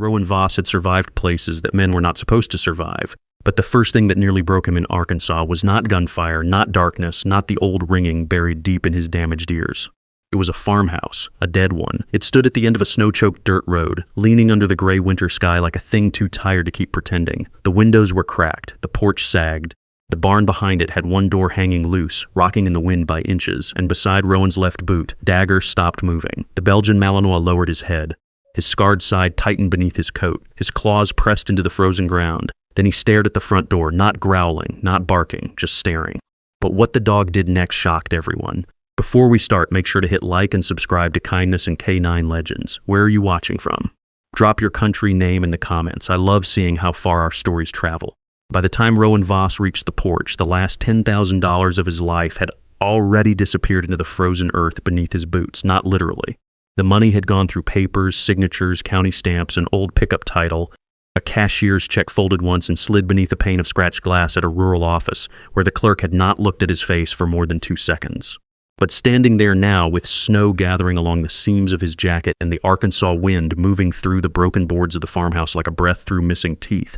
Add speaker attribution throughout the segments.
Speaker 1: Rowan Voss had survived places that men were not supposed to survive, but the first thing that nearly broke him in Arkansas was not gunfire, not darkness, not the old ringing buried deep in his damaged ears. It was a farmhouse, a dead one. It stood at the end of a snow-choked dirt road, leaning under the gray winter sky like a thing too tired to keep pretending. The windows were cracked, the porch sagged. The barn behind it had one door hanging loose, rocking in the wind by inches, and beside Rowan's left boot, Dagger stopped moving. The Belgian Malinois lowered his head. His scarred side tightened beneath his coat, his claws pressed into the frozen ground. Then he stared at the front door, not growling, not barking, just staring. But what the dog did next shocked everyone. Before we start, make sure to hit like and subscribe to Kindness and K9 Legends. Where are you watching from? Drop your country name in the comments. I love seeing how far our stories travel. By the time Rowan Voss reached the porch, the last $10,000 of his life had already disappeared into the frozen earth beneath his boots, not literally. The money had gone through papers, signatures, county stamps, an old pickup title, a cashier's check folded once and slid beneath a pane of scratched glass at a rural office where the clerk had not looked at his face for more than 2 seconds. But standing there now, with snow gathering along the seams of his jacket and the Arkansas wind moving through the broken boards of the farmhouse like a breath through missing teeth,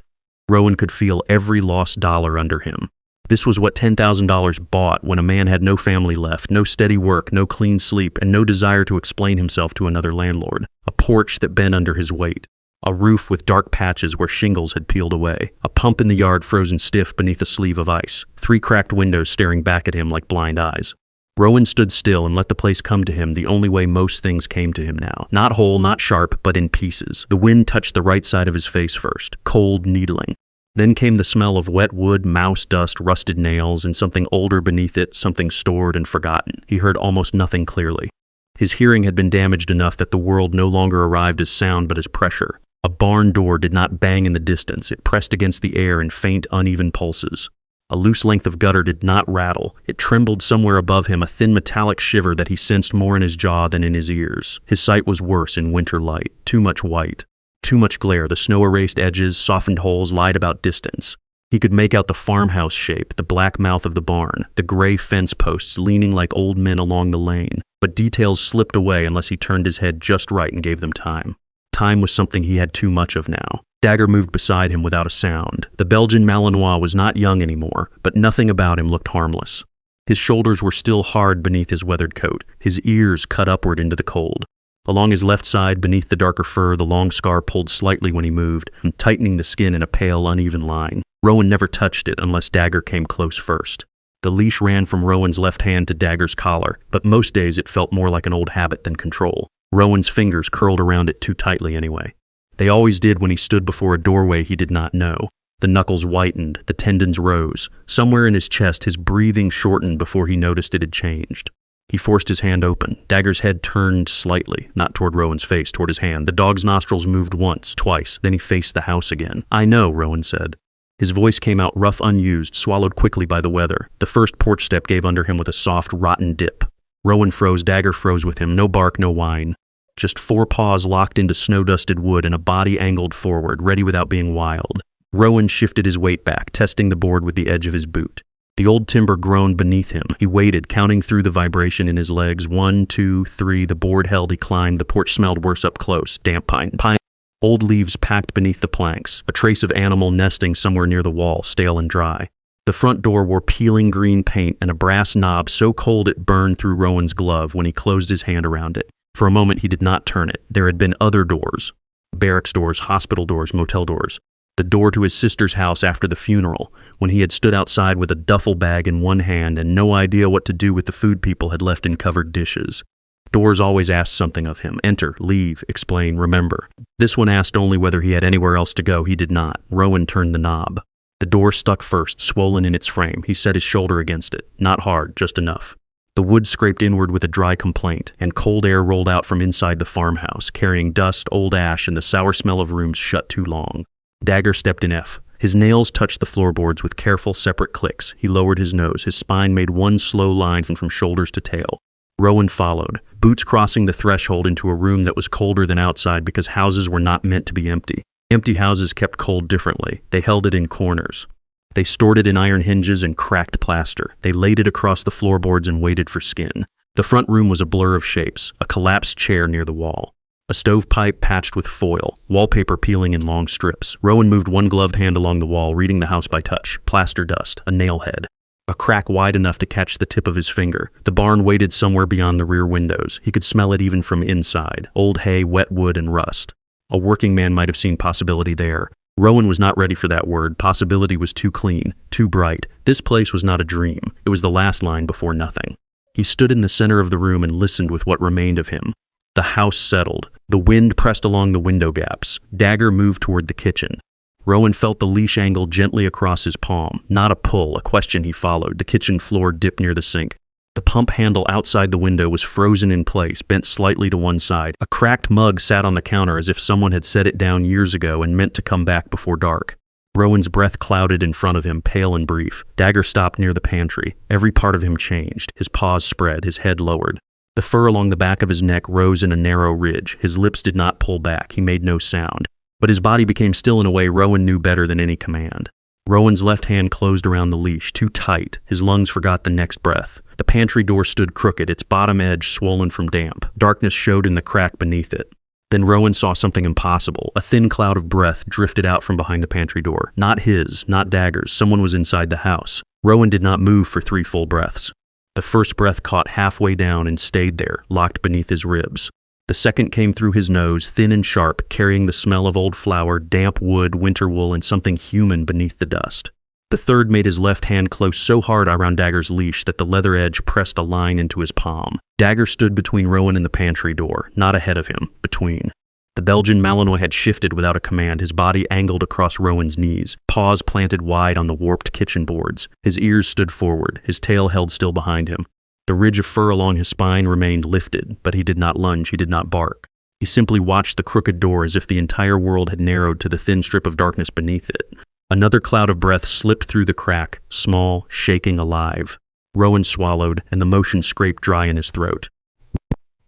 Speaker 1: Rowan could feel every lost dollar under him. This was what $10,000 bought when a man had no family left, no steady work, no clean sleep, and no desire to explain himself to another landlord. A porch that bent under his weight. A roof with dark patches where shingles had peeled away. A pump in the yard frozen stiff beneath a sleeve of ice. 3 cracked windows staring back at him like blind eyes. Rowan stood still and let the place come to him the only way most things came to him now. Not whole, not sharp, but in pieces. The wind touched the right side of his face first. Cold, needling. Then came the smell of wet wood, mouse dust, rusted nails, and something older beneath it, something stored and forgotten. He heard almost nothing clearly. His hearing had been damaged enough that the world no longer arrived as sound but as pressure. A barn door did not bang in the distance. It pressed against the air in faint, uneven pulses. A loose length of gutter did not rattle. It trembled somewhere above him, a thin metallic shiver that he sensed more in his jaw than in his ears. His sight was worse in winter light. Too much white. Too much glare. The snow-erased edges, softened holes lied about distance. He could make out the farmhouse shape, the black mouth of the barn, the gray fence posts leaning like old men along the lane. But details slipped away unless he turned his head just right and gave them time. Time was something he had too much of now. Dagger moved beside him without a sound. The Belgian Malinois was not young anymore, but nothing about him looked harmless. His shoulders were still hard beneath his weathered coat, his ears cut upward into the cold. Along his left side, beneath the darker fur, the long scar pulled slightly when he moved, tightening the skin in a pale, uneven line. Rowan never touched it unless Dagger came close first. The leash ran from Rowan's left hand to Dagger's collar, but most days it felt more like an old habit than control. Rowan's fingers curled around it too tightly anyway. They always did when he stood before a doorway he did not know. The knuckles whitened, the tendons rose. Somewhere in his chest, his breathing shortened before he noticed it had changed. He forced his hand open. Dagger's head turned slightly, not toward Rowan's face, toward his hand. The dog's nostrils moved once, twice, then he faced the house again. "I know," Rowan said. His voice came out rough, unused, swallowed quickly by the weather. The first porch step gave under him with a soft, rotten dip. Rowan froze, Dagger froze with him. No bark, no whine. Just 4 paws locked into snow-dusted wood and a body angled forward, ready without being wild. Rowan shifted his weight back, testing the board with the edge of his boot. The old timber groaned beneath him. He waited, counting through the vibration in his legs. 1, 2, 3. The board held. He climbed. The porch smelled worse up close. Damp pine. Old leaves packed beneath the planks. A trace of animal nesting somewhere near the wall, stale and dry. The front door wore peeling green paint and a brass knob so cold it burned through Rowan's glove when he closed his hand around it. For a moment he did not turn it. There had been other doors. Barracks doors, hospital doors, motel doors. The door to his sister's house after the funeral, when he had stood outside with a duffel bag in one hand and no idea what to do with the food people had left in covered dishes. Doors always asked something of him. Enter, leave, explain, remember. This one asked only whether he had anywhere else to go. He did not. Rowan turned the knob. The door stuck first, swollen in its frame. He set his shoulder against it. Not hard, just enough. The wood scraped inward with a dry complaint, and cold air rolled out from inside the farmhouse, carrying dust, old ash, and the sour smell of rooms shut too long. Dagger stepped in F. His nails touched the floorboards with careful, separate clicks. He lowered his nose. His spine made one slow line from shoulders to tail. Rowan followed, boots crossing the threshold into a room that was colder than outside because houses were not meant to be empty. Empty houses kept cold differently. They held it in corners. They stored it in iron hinges and cracked plaster. They laid it across the floorboards and waited for skin. The front room was a blur of shapes, a collapsed chair near the wall. A stovepipe patched with foil, wallpaper peeling in long strips. Rowan moved one gloved hand along the wall, reading the house by touch. Plaster dust, a nail head. A crack wide enough to catch the tip of his finger. The barn waited somewhere beyond the rear windows. He could smell it even from inside. Old hay, wet wood, and rust. A working man might have seen possibility there. Rowan was not ready for that word. Possibility was too clean, too bright. This place was not a dream. It was the last line before nothing. He stood in the center of the room and listened with what remained of him. The house settled. The wind pressed along the window gaps. Dagger moved toward the kitchen. Rowan felt the leash angle gently across his palm. Not a pull, a question he followed. The kitchen floor dipped near the sink. The pump handle outside the window was frozen in place, bent slightly to one side. A cracked mug sat on the counter as if someone had set it down years ago and meant to come back before dark. Rowan's breath clouded in front of him, pale and brief. Dagger stopped near the pantry. Every part of him changed. His paws spread, his head lowered. The fur along the back of his neck rose in a narrow ridge. His lips did not pull back. He made no sound. But his body became still in a way Rowan knew better than any command. Rowan's left hand closed around the leash, too tight. His lungs forgot the next breath. The pantry door stood crooked, its bottom edge swollen from damp. Darkness showed in the crack beneath it. Then Rowan saw something impossible. A thin cloud of breath drifted out from behind the pantry door. Not his, not Dagger's. Someone was inside the house. Rowan did not move for 3 full breaths. The first breath caught halfway down and stayed there, locked beneath his ribs. The second came through his nose, thin and sharp, carrying the smell of old flour, damp wood, winter wool, and something human beneath the dust. The third made his left hand close so hard around Dagger's leash that the leather edge pressed a line into his palm. Dagger stood between Rowan and the pantry door, not ahead of him, between. The Belgian Malinois had shifted without a command, his body angled across Rowan's knees, paws planted wide on the warped kitchen boards. His ears stood forward, his tail held still behind him. The ridge of fur along his spine remained lifted, but he did not lunge, he did not bark. He simply watched the crooked door as if the entire world had narrowed to the thin strip of darkness beneath it. Another cloud of breath slipped through the crack, small, shaking, alive. Rowan swallowed, and the motion scraped dry in his throat.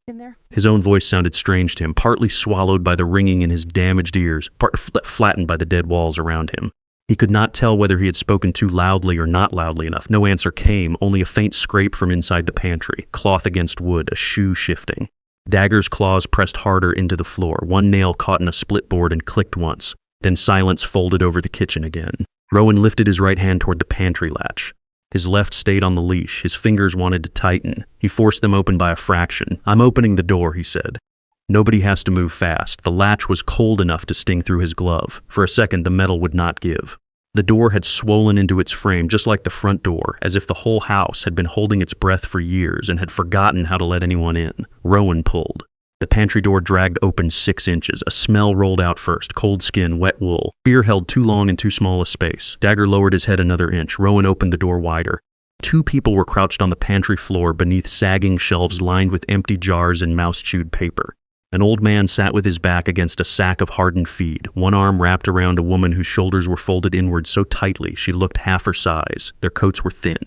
Speaker 2: In there?
Speaker 1: His own voice sounded strange to him, partly swallowed by the ringing in his damaged ears, partly flattened by the dead walls around him. He could not tell whether he had spoken too loudly or not loudly enough. No answer came, only a faint scrape from inside the pantry, cloth against wood, a shoe shifting. Dagger's claws pressed harder into the floor. One nail caught in a split board and clicked once. Then silence folded over the kitchen again. Rowan lifted his right hand toward the pantry latch. His left stayed on the leash. His fingers wanted to tighten. He forced them open by a fraction. "I'm opening the door," he said. Nobody has to move fast. The latch was cold enough to sting through his glove. For a second, the metal would not give. The door had swollen into its frame, just like the front door, as if the whole house had been holding its breath for years and had forgotten how to let anyone in. Rowan pulled. The pantry door dragged open 6 inches. A smell rolled out first, cold skin, wet wool. Fear held too long in too small a space. Dagger lowered his head another inch. Rowan opened the door wider. 2 people were crouched on the pantry floor beneath sagging shelves lined with empty jars and mouse-chewed paper. An old man sat with his back against a sack of hardened feed, one arm wrapped around a woman whose shoulders were folded inward so tightly she looked half her size. Their coats were thin.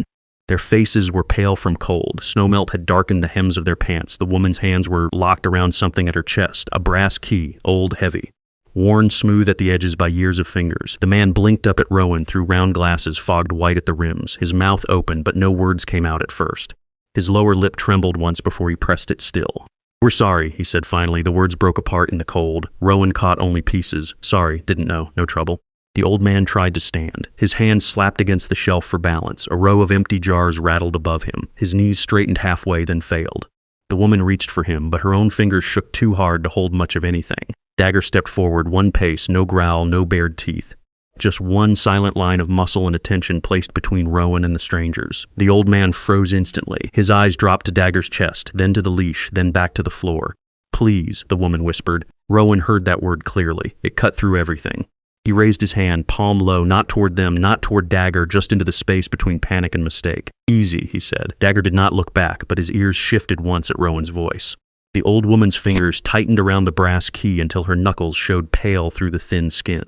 Speaker 1: Their faces were pale from cold. Snowmelt had darkened the hems of their pants. The woman's hands were locked around something at her chest, a brass key, old, heavy. Worn smooth at the edges by years of fingers. The man blinked up at Rowan through round glasses fogged white at the rims. His mouth opened, but no words came out at first. His lower lip trembled once before he pressed it still. "We're sorry," he said finally. The words broke apart in the cold. Rowan caught only pieces. "Sorry, didn't know, no trouble." The old man tried to stand. His hand slapped against the shelf for balance. A row of empty jars rattled above him. His knees straightened halfway, then failed. The woman reached for him, but her own fingers shook too hard to hold much of anything. Dagger stepped forward, one pace, no growl, no bared teeth. Just one silent line of muscle and attention placed between Rowan and the strangers. The old man froze instantly. His eyes dropped to Dagger's chest, then to the leash, then back to the floor. "Please," the woman whispered. Rowan heard that word clearly. It cut through everything. He raised his hand, palm low, not toward them, not toward Dagger, just into the space between panic and mistake. "Easy," he said. Dagger did not look back, but his ears shifted once at Rowan's voice. The old woman's fingers tightened around the brass key until her knuckles showed pale through the thin skin.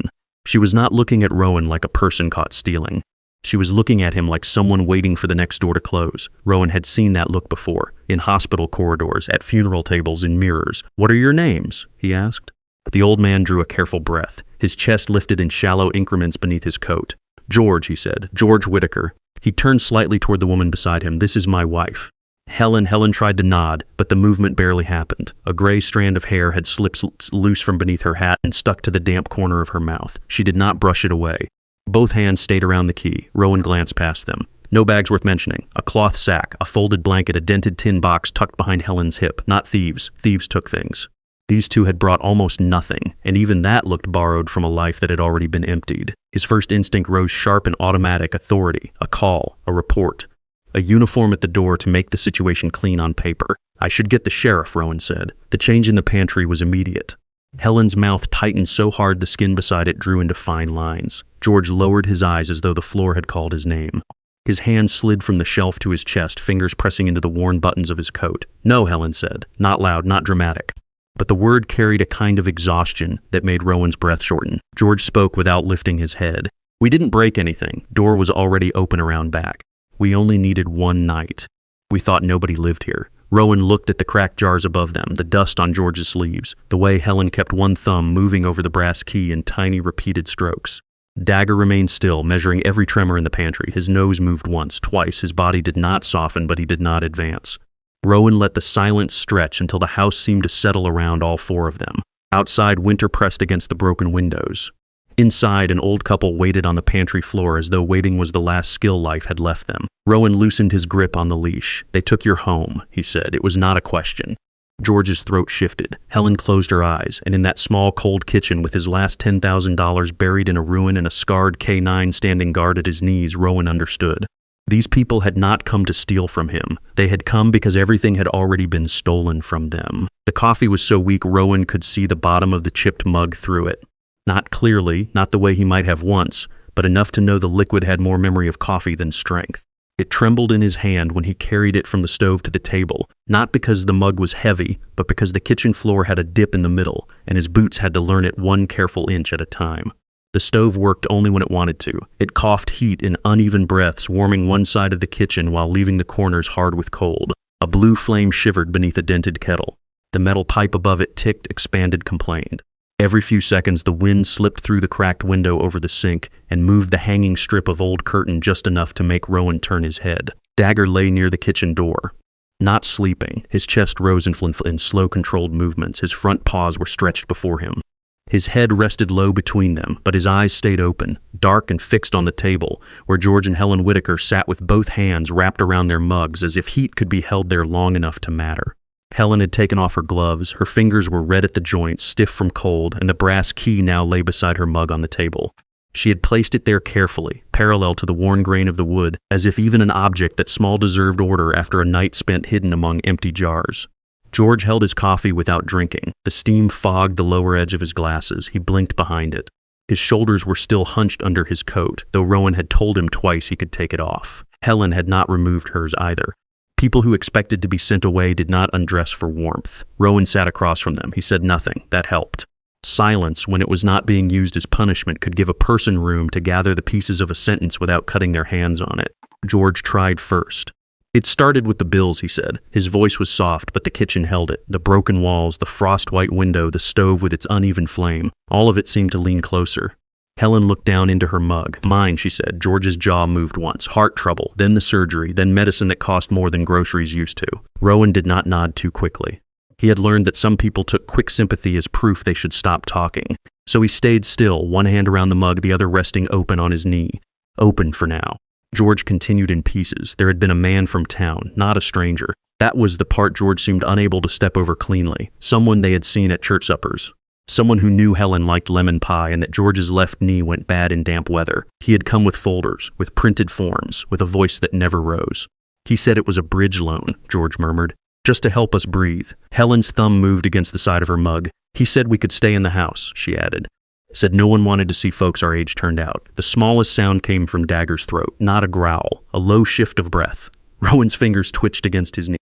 Speaker 1: She was not looking at Rowan like a person caught stealing. She was looking at him like someone waiting for the next door to close. Rowan had seen that look before, in hospital corridors, at funeral tables, in mirrors. "What are your names?" he asked. The old man drew a careful breath. His chest lifted in shallow increments beneath his coat. "George," he said. "George Whitaker." He turned slightly toward the woman beside him. "This is my wife." Helen tried to nod, but the movement barely happened. A gray strand of hair had slipped loose from beneath her hat and stuck to the damp corner of her mouth. She did not brush it away. Both hands stayed around the key. Rowan glanced past them. No bags worth mentioning. A cloth sack, a folded blanket, a dented tin box tucked behind Helen's hip. Not thieves. Thieves took things. These two had brought almost nothing, and even that looked borrowed from a life that had already been emptied. His first instinct rose sharp and automatic: authority, a call, a report. A uniform at the door to make the situation clean on paper. "I should get the sheriff," Rowan said. The change in the pantry was immediate. Helen's mouth tightened so hard the skin beside it drew into fine lines. George lowered his eyes as though the floor had called his name. His hand slid from the shelf to his chest, fingers pressing into the worn buttons of his coat. "No," Helen said. Not loud, not dramatic. But the word carried a kind of exhaustion that made Rowan's breath shorten. George spoke without lifting his head. "We didn't break anything. Door was already open around back. We only needed one night. We thought nobody lived here." Rowan looked at the cracked jars above them, the dust on George's sleeves, the way Helen kept one thumb moving over the brass key in tiny repeated strokes. Dagger remained still, measuring every tremor in the pantry. His nose moved once, twice. His body did not soften, but he did not advance. Rowan let the silence stretch until the house seemed to settle around all four of them. Outside, winter pressed against the broken windows. Inside, an old couple waited on the pantry floor as though waiting was the last skill life had left them. Rowan loosened his grip on the leash. "They took your home," he said. "It was not a question." George's throat shifted. Helen closed her eyes, and in that small, cold kitchen with his last $10,000 buried in a ruin and a scarred K9 standing guard at his knees, Rowan understood. These people had not come to steal from him. They had come because everything had already been stolen from them. The coffee was so weak Rowan could see the bottom of the chipped mug through it. Not clearly, not the way he might have once, but enough to know the liquid had more memory of coffee than strength. It trembled in his hand when he carried it from the stove to the table, not because the mug was heavy, but because the kitchen floor had a dip in the middle, and his boots had to learn it one careful inch at a time. The stove worked only when it wanted to. It coughed heat in uneven breaths, warming one side of the kitchen while leaving the corners hard with cold. A blue flame shivered beneath a dented kettle. The metal pipe above it ticked, expanded, complained. Every few seconds, the wind slipped through the cracked window over the sink and moved the hanging strip of old curtain just enough to make Rowan turn his head. Dagger lay near the kitchen door. Not sleeping, his chest rose in slow, controlled movements. His front paws were stretched before him. His head rested low between them, but his eyes stayed open, dark and fixed on the table, where George and Helen Whitaker sat with both hands wrapped around their mugs as if heat could be held there long enough to matter. Helen had taken off her gloves, her fingers were red at the joints, stiff from cold, and the brass key now lay beside her mug on the table. She had placed it there carefully, parallel to the worn grain of the wood, as if even an object that small deserved order after a night spent hidden among empty jars. George held his coffee without drinking. The steam fogged the lower edge of his glasses. He blinked behind it. His shoulders were still hunched under his coat, though Rowan had told him twice he could take it off. Helen had not removed hers either. People who expected to be sent away did not undress for warmth. Rowan sat across from them. He said nothing. That helped. Silence, when it was not being used as punishment, could give a person room to gather the pieces of a sentence without cutting their hands on it. George tried first. "It started with the bills," he said. His voice was soft, but the kitchen held it. The broken walls, the frost-white window, the stove with its uneven flame, all of it seemed to lean closer. Helen looked down into her mug. "Mine," she said. George's jaw moved once. "Heart trouble, then the surgery, then medicine that cost more than groceries used to." Rowan did not nod too quickly. He had learned that some people took quick sympathy as proof they should stop talking. So he stayed still, one hand around the mug, the other resting open on his knee. Open for now. George continued in pieces. There had been a man from town, not a stranger. That was the part George seemed unable to step over cleanly. Someone they had seen at church suppers. Someone who knew Helen liked lemon pie and that George's left knee went bad in damp weather. He had come with folders, with printed forms, with a voice that never rose. "He said it was a bridge loan," George murmured. "Just to help us breathe." Helen's thumb moved against the side of her mug. "He said we could stay in the house," she added. Said no one wanted to see folks our age turned out. The smallest sound came from Dagger's throat, not a growl, a low shift of breath. Rowan's fingers twitched against his knee.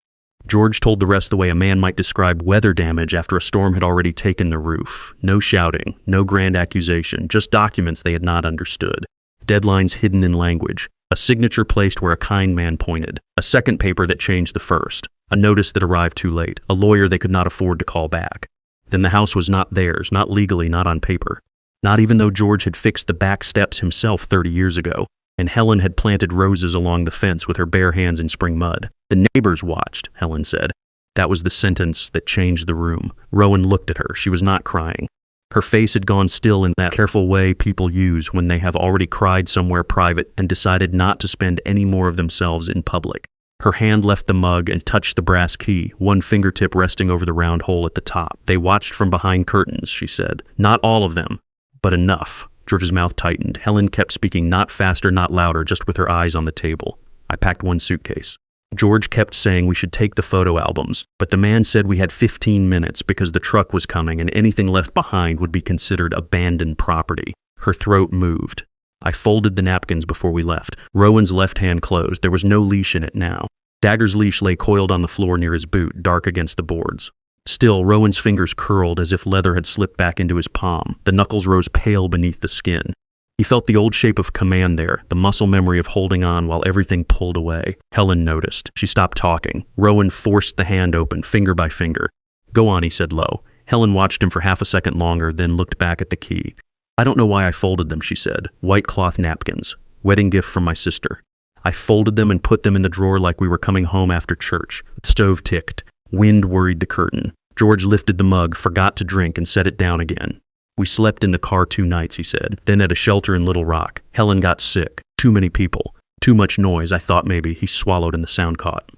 Speaker 1: George told the rest the way a man might describe weather damage after a storm had already taken the roof. No shouting, no grand accusation, just documents they had not understood. Deadlines hidden in language. A signature placed where a kind man pointed. A second paper that changed the first. A notice that arrived too late. A lawyer they could not afford to call back. Then the house was not theirs, not legally, not on paper. Not even though George had fixed the back steps himself 30 years ago, and Helen had planted roses along the fence with her bare hands in spring mud. The neighbors watched, Helen said. That was the sentence that changed the room. Rowan looked at her. She was not crying. Her face had gone still in that careful way people use when they have already cried somewhere private and decided not to spend any more of themselves in public. Her hand left the mug and touched the brass key, one fingertip resting over the round hole at the top. They watched from behind curtains, she said. Not all of them, but enough. George's mouth tightened. Helen kept speaking, not faster, not louder, just with her eyes on the table. I packed one suitcase. George kept saying we should take the photo albums, but the man said we had 15 minutes because the truck was coming and anything left behind would be considered abandoned property. Her throat moved. I folded the napkins before we left. Rowan's left hand closed. There was no leash in it now. Dagger's leash lay coiled on the floor near his boot, dark against the boards. Still, Rowan's fingers curled as if leather had slipped back into his palm. The knuckles rose pale beneath the skin. He felt the old shape of command there, the muscle memory of holding on while everything pulled away. Helen noticed. She stopped talking. Rowan forced the hand open, finger by finger. Go on, he said low. Helen watched him for half a second longer, then looked back at the key. I don't know why I folded them, she said. White cloth napkins. Wedding gift from my sister. I folded them and put them in the drawer like we were coming home after church. The stove ticked. Wind worried the curtain. George lifted the mug, forgot to drink, and set it down again. We slept in the car 2 nights, he said, then at a shelter in Little Rock. Helen got sick. Too many people. Too much noise, I thought maybe. He swallowed and the sound caught.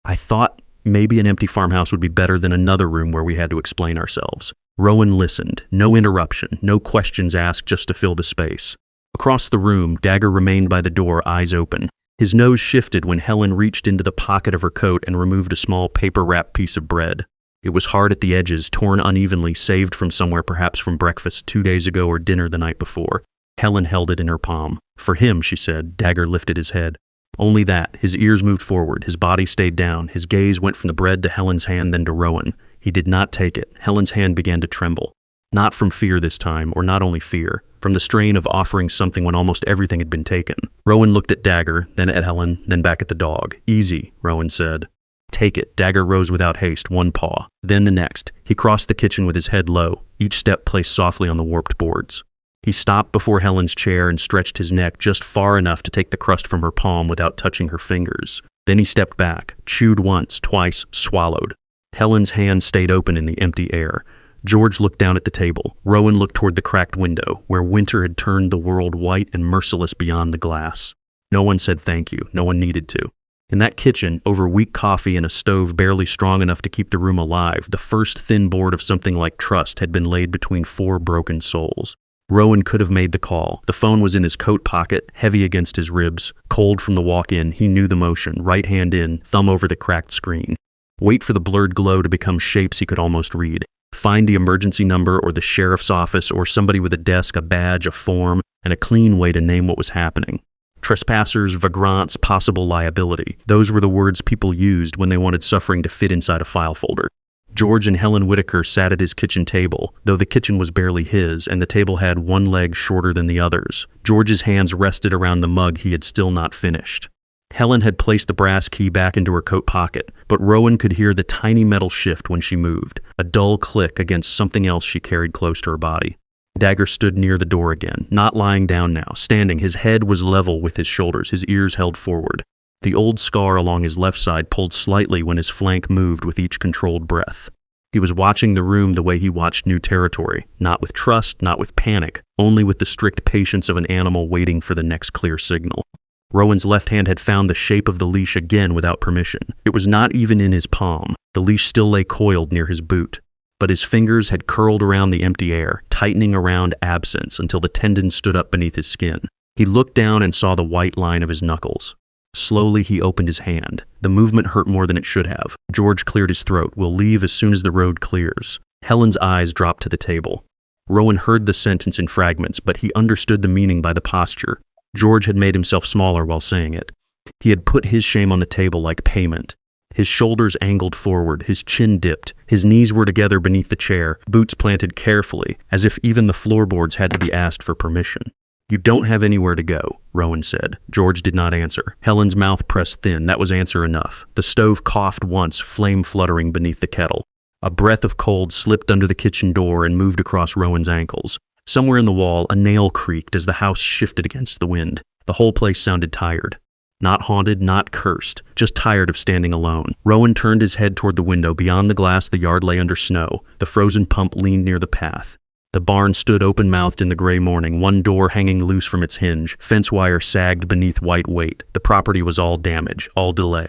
Speaker 1: I thought maybe an empty farmhouse would be better than another room where we had to explain ourselves. Rowan listened. No interruption, no questions asked just to fill the space. Across the room, Dagger remained by the door, eyes open. His nose shifted when Helen reached into the pocket of her coat and removed a small paper-wrapped piece of bread. It was hard at the edges, torn unevenly, saved from somewhere, perhaps from breakfast 2 days ago or dinner the night before. Helen held it in her palm. For him, she said. Dagger lifted his head. Only that. His ears moved forward. His body stayed down. His gaze went from the bread to Helen's hand, then to Rowan. He did not take it. Helen's hand began to tremble. Not from fear this time, or not only fear. From the strain of offering something when almost everything had been taken. Rowan looked at Dagger, then at Helen, then back at the dog. Easy, Rowan said. Take it. Dagger rose without haste, one paw, then the next. He crossed the kitchen with his head low, each step placed softly on the warped boards. He stopped before Helen's chair and stretched his neck just far enough to take the crust from her palm without touching her fingers. Then he stepped back, chewed once, twice, swallowed. Helen's hand stayed open in the empty air. George looked down at the table. Rowan looked toward the cracked window, where winter had turned the world white and merciless beyond the glass. No one said thank you. No one needed to. In that kitchen, over weak coffee and a stove barely strong enough to keep the room alive, the first thin board of something like trust had been laid between 4 broken souls. Rowan could have made the call. The phone was in his coat pocket, heavy against his ribs. Cold from the walk-in, he knew the motion, right hand in, thumb over the cracked screen. Wait for the blurred glow to become shapes he could almost read. Find the emergency number or the sheriff's office or somebody with a desk, a badge, a form, and a clean way to name what was happening. Trespassers, vagrants, possible liability. Those were the words people used when they wanted suffering to fit inside a file folder. George and Helen Whitaker sat at his kitchen table, though the kitchen was barely his, and the table had one leg shorter than the others. George's hands rested around the mug he had still not finished. Helen had placed the brass key back into her coat pocket, but Rowan could hear the tiny metal shift when she moved, a dull click against something else she carried close to her body. Dagger stood near the door again, not lying down now, standing. His head was level with his shoulders, his ears held forward. The old scar along his left side pulled slightly when his flank moved with each controlled breath. He was watching the room the way he watched new territory, not with trust, not with panic, only with the strict patience of an animal waiting for the next clear signal. Rowan's left hand had found the shape of the leash again without permission. It was not even in his palm. The leash still lay coiled near his boot. But his fingers had curled around the empty air, tightening around absence until the tendon stood up beneath his skin. He looked down and saw the white line of his knuckles. Slowly, he opened his hand. The movement hurt more than it should have. George cleared his throat. We'll leave as soon as the road clears. Helen's eyes dropped to the table. Rowan heard the sentence in fragments, but he understood the meaning by the posture. George had made himself smaller while saying it. He had put his shame on the table like payment. His shoulders angled forward, his chin dipped, his knees were together beneath the chair, boots planted carefully, as if even the floorboards had to be asked for permission. You don't have anywhere to go, Rowan said. George did not answer. Helen's mouth pressed thin. That was answer enough. The stove coughed once, flame fluttering beneath the kettle. A breath of cold slipped under the kitchen door and moved across Rowan's ankles. Somewhere in the wall, a nail creaked as the house shifted against the wind. The whole place sounded tired. Not haunted, not cursed, just tired of standing alone. Rowan turned his head toward the window. Beyond the glass, the yard lay under snow. The frozen pump leaned near the path. The barn stood open-mouthed in the gray morning, one door hanging loose from its hinge. Fence wire sagged beneath white weight. The property was all damage, all delay.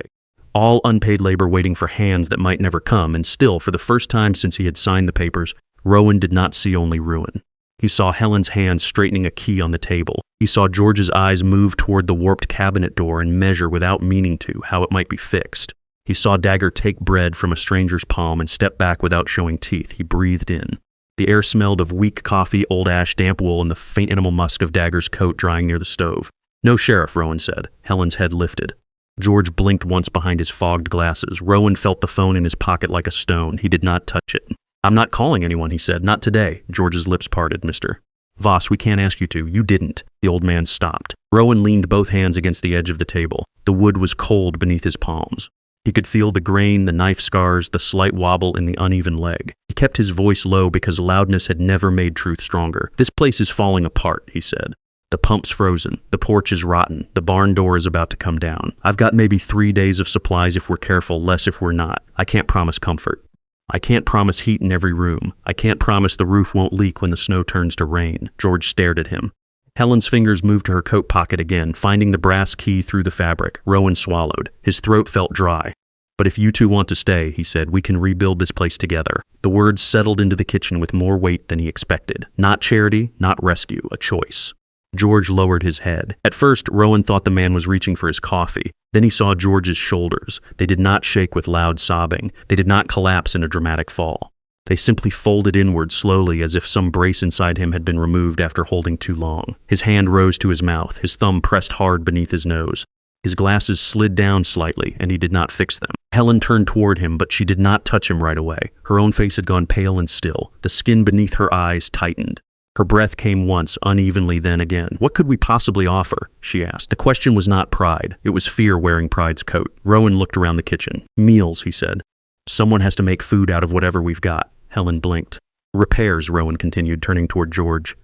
Speaker 1: All unpaid labor waiting for hands that might never come, and still, for the first time since he had signed the papers, Rowan did not see only ruin. He saw Helen's hand straightening a key on the table. He saw George's eyes move toward the warped cabinet door and measure without meaning to how it might be fixed. He saw Dagger take bread from a stranger's palm and step back without showing teeth. He breathed in. The air smelled of weak coffee, old ash, damp wool, and the faint animal musk of Dagger's coat drying near the stove. "No sheriff," Rowan said. Helen's head lifted. George blinked once behind his fogged glasses. Rowan felt the phone in his pocket like a stone. He did not touch it. "I'm not calling anyone," he said. "Not today." George's lips parted. "Mr. Voss, we can't ask you to. You didn't." The old man stopped. Rowan leaned both hands against the edge of the table. The wood was cold beneath his palms. He could feel the grain, the knife scars, the slight wobble in the uneven leg. He kept his voice low because loudness had never made truth stronger. "This place is falling apart," he said. "The pump's frozen. The porch is rotten. The barn door is about to come down. I've got maybe 3 days of supplies if we're careful, less if we're not. I can't promise comfort. I can't promise heat in every room. I can't promise the roof won't leak when the snow turns to rain." George stared at him. Helen's fingers moved to her coat pocket again, finding the brass key through the fabric. Rowan swallowed. His throat felt dry. "But if you two want to stay," he said, "we can rebuild this place together." The words settled into the kitchen with more weight than he expected. Not charity, not rescue, a choice. George lowered his head. At first, Rowan thought the man was reaching for his coffee. Then he saw George's shoulders. They did not shake with loud sobbing. They did not collapse in a dramatic fall. They simply folded inward slowly as if some brace inside him had been removed after holding too long. His hand rose to his mouth, his thumb pressed hard beneath his nose. His glasses slid down slightly, and he did not fix them. Helen turned toward him, but she did not touch him right away. Her own face had gone pale and still. The skin beneath her eyes tightened. Her breath came once, unevenly, then again. "What could we possibly offer?" she asked. The question was not pride. It was fear wearing pride's coat. Rowan looked around the kitchen. "Meals," he said. "Someone has to make food out of whatever we've got." Helen blinked. "Repairs," Rowan continued, turning toward George.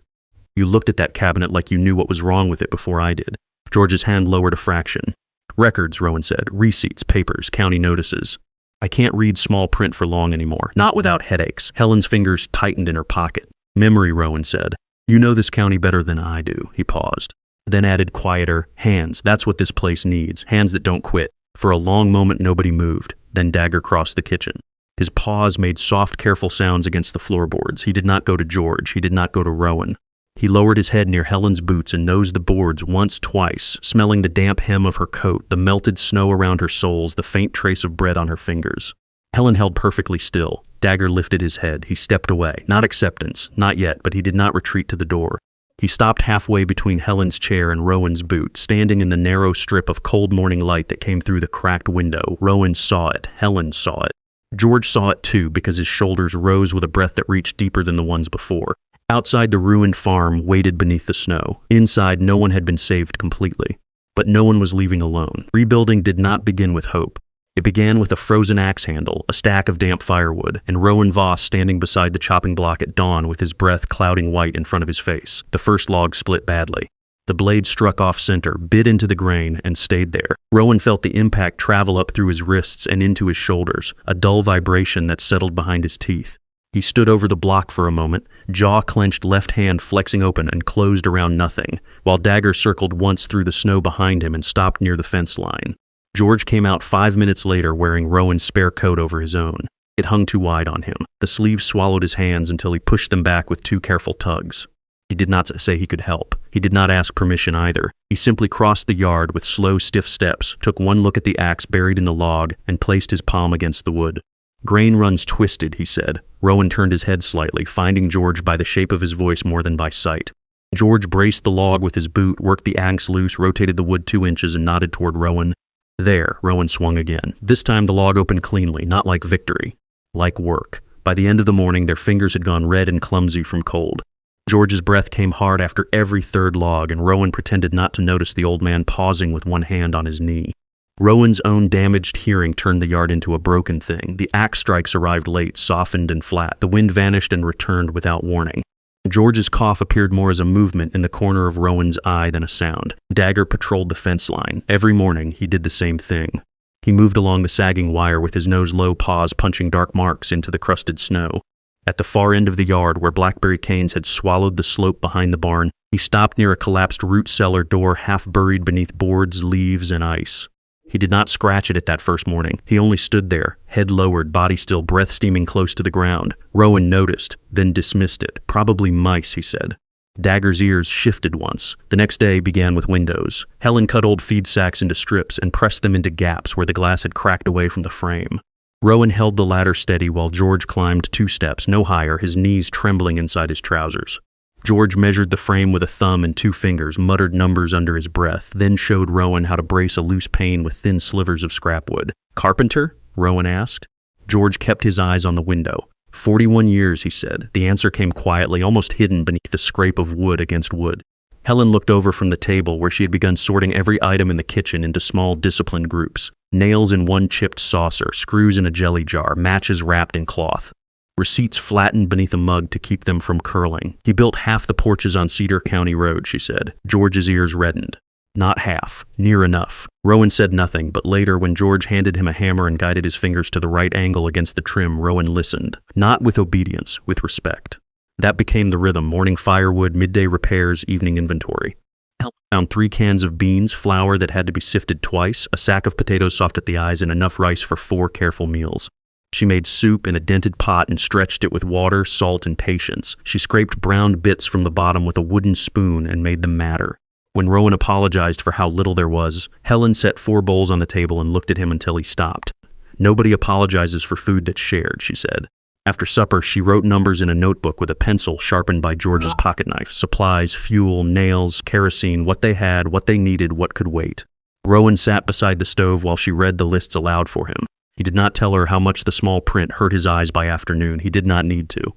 Speaker 1: "You looked at that cabinet like you knew what was wrong with it before I did." George's hand lowered a fraction. "Records," Rowan said. "Receipts, papers, county notices." "I can't read small print for long anymore. Not without headaches." Helen's fingers tightened in her pocket. "Memory," Rowan said. "You know this county better than I do." He paused, then added quieter, "Hands. That's what this place needs. Hands that don't quit." For a long moment nobody moved. Then Dagger crossed the kitchen. His paws made soft, careful sounds against the floorboards. He did not go to George. He did not go to Rowan. He lowered his head near Helen's boots and nosed the boards once, twice, smelling the damp hem of her coat, the melted snow around her soles, the faint trace of bread on her fingers. Helen held perfectly still. Dagger lifted his head. He stepped away. Not acceptance. Not yet, but he did not retreat to the door. He stopped halfway between Helen's chair and Rowan's boot, standing in the narrow strip of cold morning light that came through the cracked window. Rowan saw it. Helen saw it. George saw it too, because his shoulders rose with a breath that reached deeper than the ones before. Outside, the ruined farm waited beneath the snow. Inside, no one had been saved completely. But no one was leaving alone. Rebuilding did not begin with hope. It began with a frozen axe handle, a stack of damp firewood, and Rowan Voss standing beside the chopping block at dawn with his breath clouding white in front of his face. The first log split badly. The blade struck off center, bit into the grain, and stayed there. Rowan felt the impact travel up through his wrists and into his shoulders, a dull vibration that settled behind his teeth. He stood over the block for a moment, jaw-clenched left hand flexing open and closed around nothing, while Dagger circled once through the snow behind him and stopped near the fence line. George came out 5 minutes later wearing Rowan's spare coat over his own. It hung too wide on him. The sleeves swallowed his hands until he pushed them back with 2 careful tugs. He did not say he could help. He did not ask permission either. He simply crossed the yard with slow, stiff steps, took one look at the axe buried in the log, and placed his palm against the wood. "Grain runs twisted," he said. Rowan turned his head slightly, finding George by the shape of his voice more than by sight. George braced the log with his boot, worked the axe loose, rotated the wood 2 inches, and nodded toward Rowan. "There," Rowan swung again. This time the log opened cleanly, not like victory, like work. By the end of the morning, their fingers had gone red and clumsy from cold. George's breath came hard after every third log, and Rowan pretended not to notice the old man pausing with one hand on his knee. Rowan's own damaged hearing turned the yard into a broken thing. The axe strikes arrived late, softened and flat. The wind vanished and returned without warning. George's cough appeared more as a movement in the corner of Rowan's eye than a sound. Dagger patrolled the fence line. Every morning, he did the same thing. He moved along the sagging wire with his nose-low paws punching dark marks into the crusted snow. At the far end of the yard, where blackberry canes had swallowed the slope behind the barn, he stopped near a collapsed root cellar door half buried beneath boards, leaves, and ice. He did not scratch at it that first morning. He only stood there, head lowered, body still, breath steaming close to the ground. Rowan noticed, then dismissed it. Probably mice, he said. Dagger's ears shifted once. The next day began with windows. Helen cut old feed sacks into strips and pressed them into gaps where the glass had cracked away from the frame. Rowan held the ladder steady while George climbed 2 steps, no higher, his knees trembling inside his trousers. George measured the frame with a thumb and 2 fingers, muttered numbers under his breath, then showed Rowan how to brace a loose pane with thin slivers of scrap wood. "Carpenter?" Rowan asked. George kept his eyes on the window. 41 years, he said. The answer came quietly, almost hidden beneath the scrape of wood against wood. Helen looked over from the table where she had begun sorting every item in the kitchen into small, disciplined groups. Nails in 1 chipped saucer, screws in a jelly jar, matches wrapped in cloth. Receipts flattened beneath a mug to keep them from curling. "He built half the porches on Cedar County Road," she said. George's ears reddened. "Not half. Near enough." Rowan said nothing, but later, when George handed him a hammer and guided his fingers to the right angle against the trim, Rowan listened. Not with obedience, with respect. That became the rhythm: morning firewood, midday repairs, evening inventory. Helen found 3 cans of beans, flour that had to be sifted twice, a sack of potatoes soft at the eyes, and enough rice for 4 careful meals. She made soup in a dented pot and stretched it with water, salt, and patience. She scraped browned bits from the bottom with a wooden spoon and made them matter. When Rowan apologized for how little there was, Helen set 4 bowls on the table and looked at him until he stopped. "Nobody apologizes for food that's shared," she said. After supper, she wrote numbers in a notebook with a pencil sharpened by George's pocketknife: supplies, fuel, nails, kerosene, what they had, what they needed, what could wait. Rowan sat beside the stove while she read the lists aloud for him. He did not tell her how much the small print hurt his eyes by afternoon. He did not need to.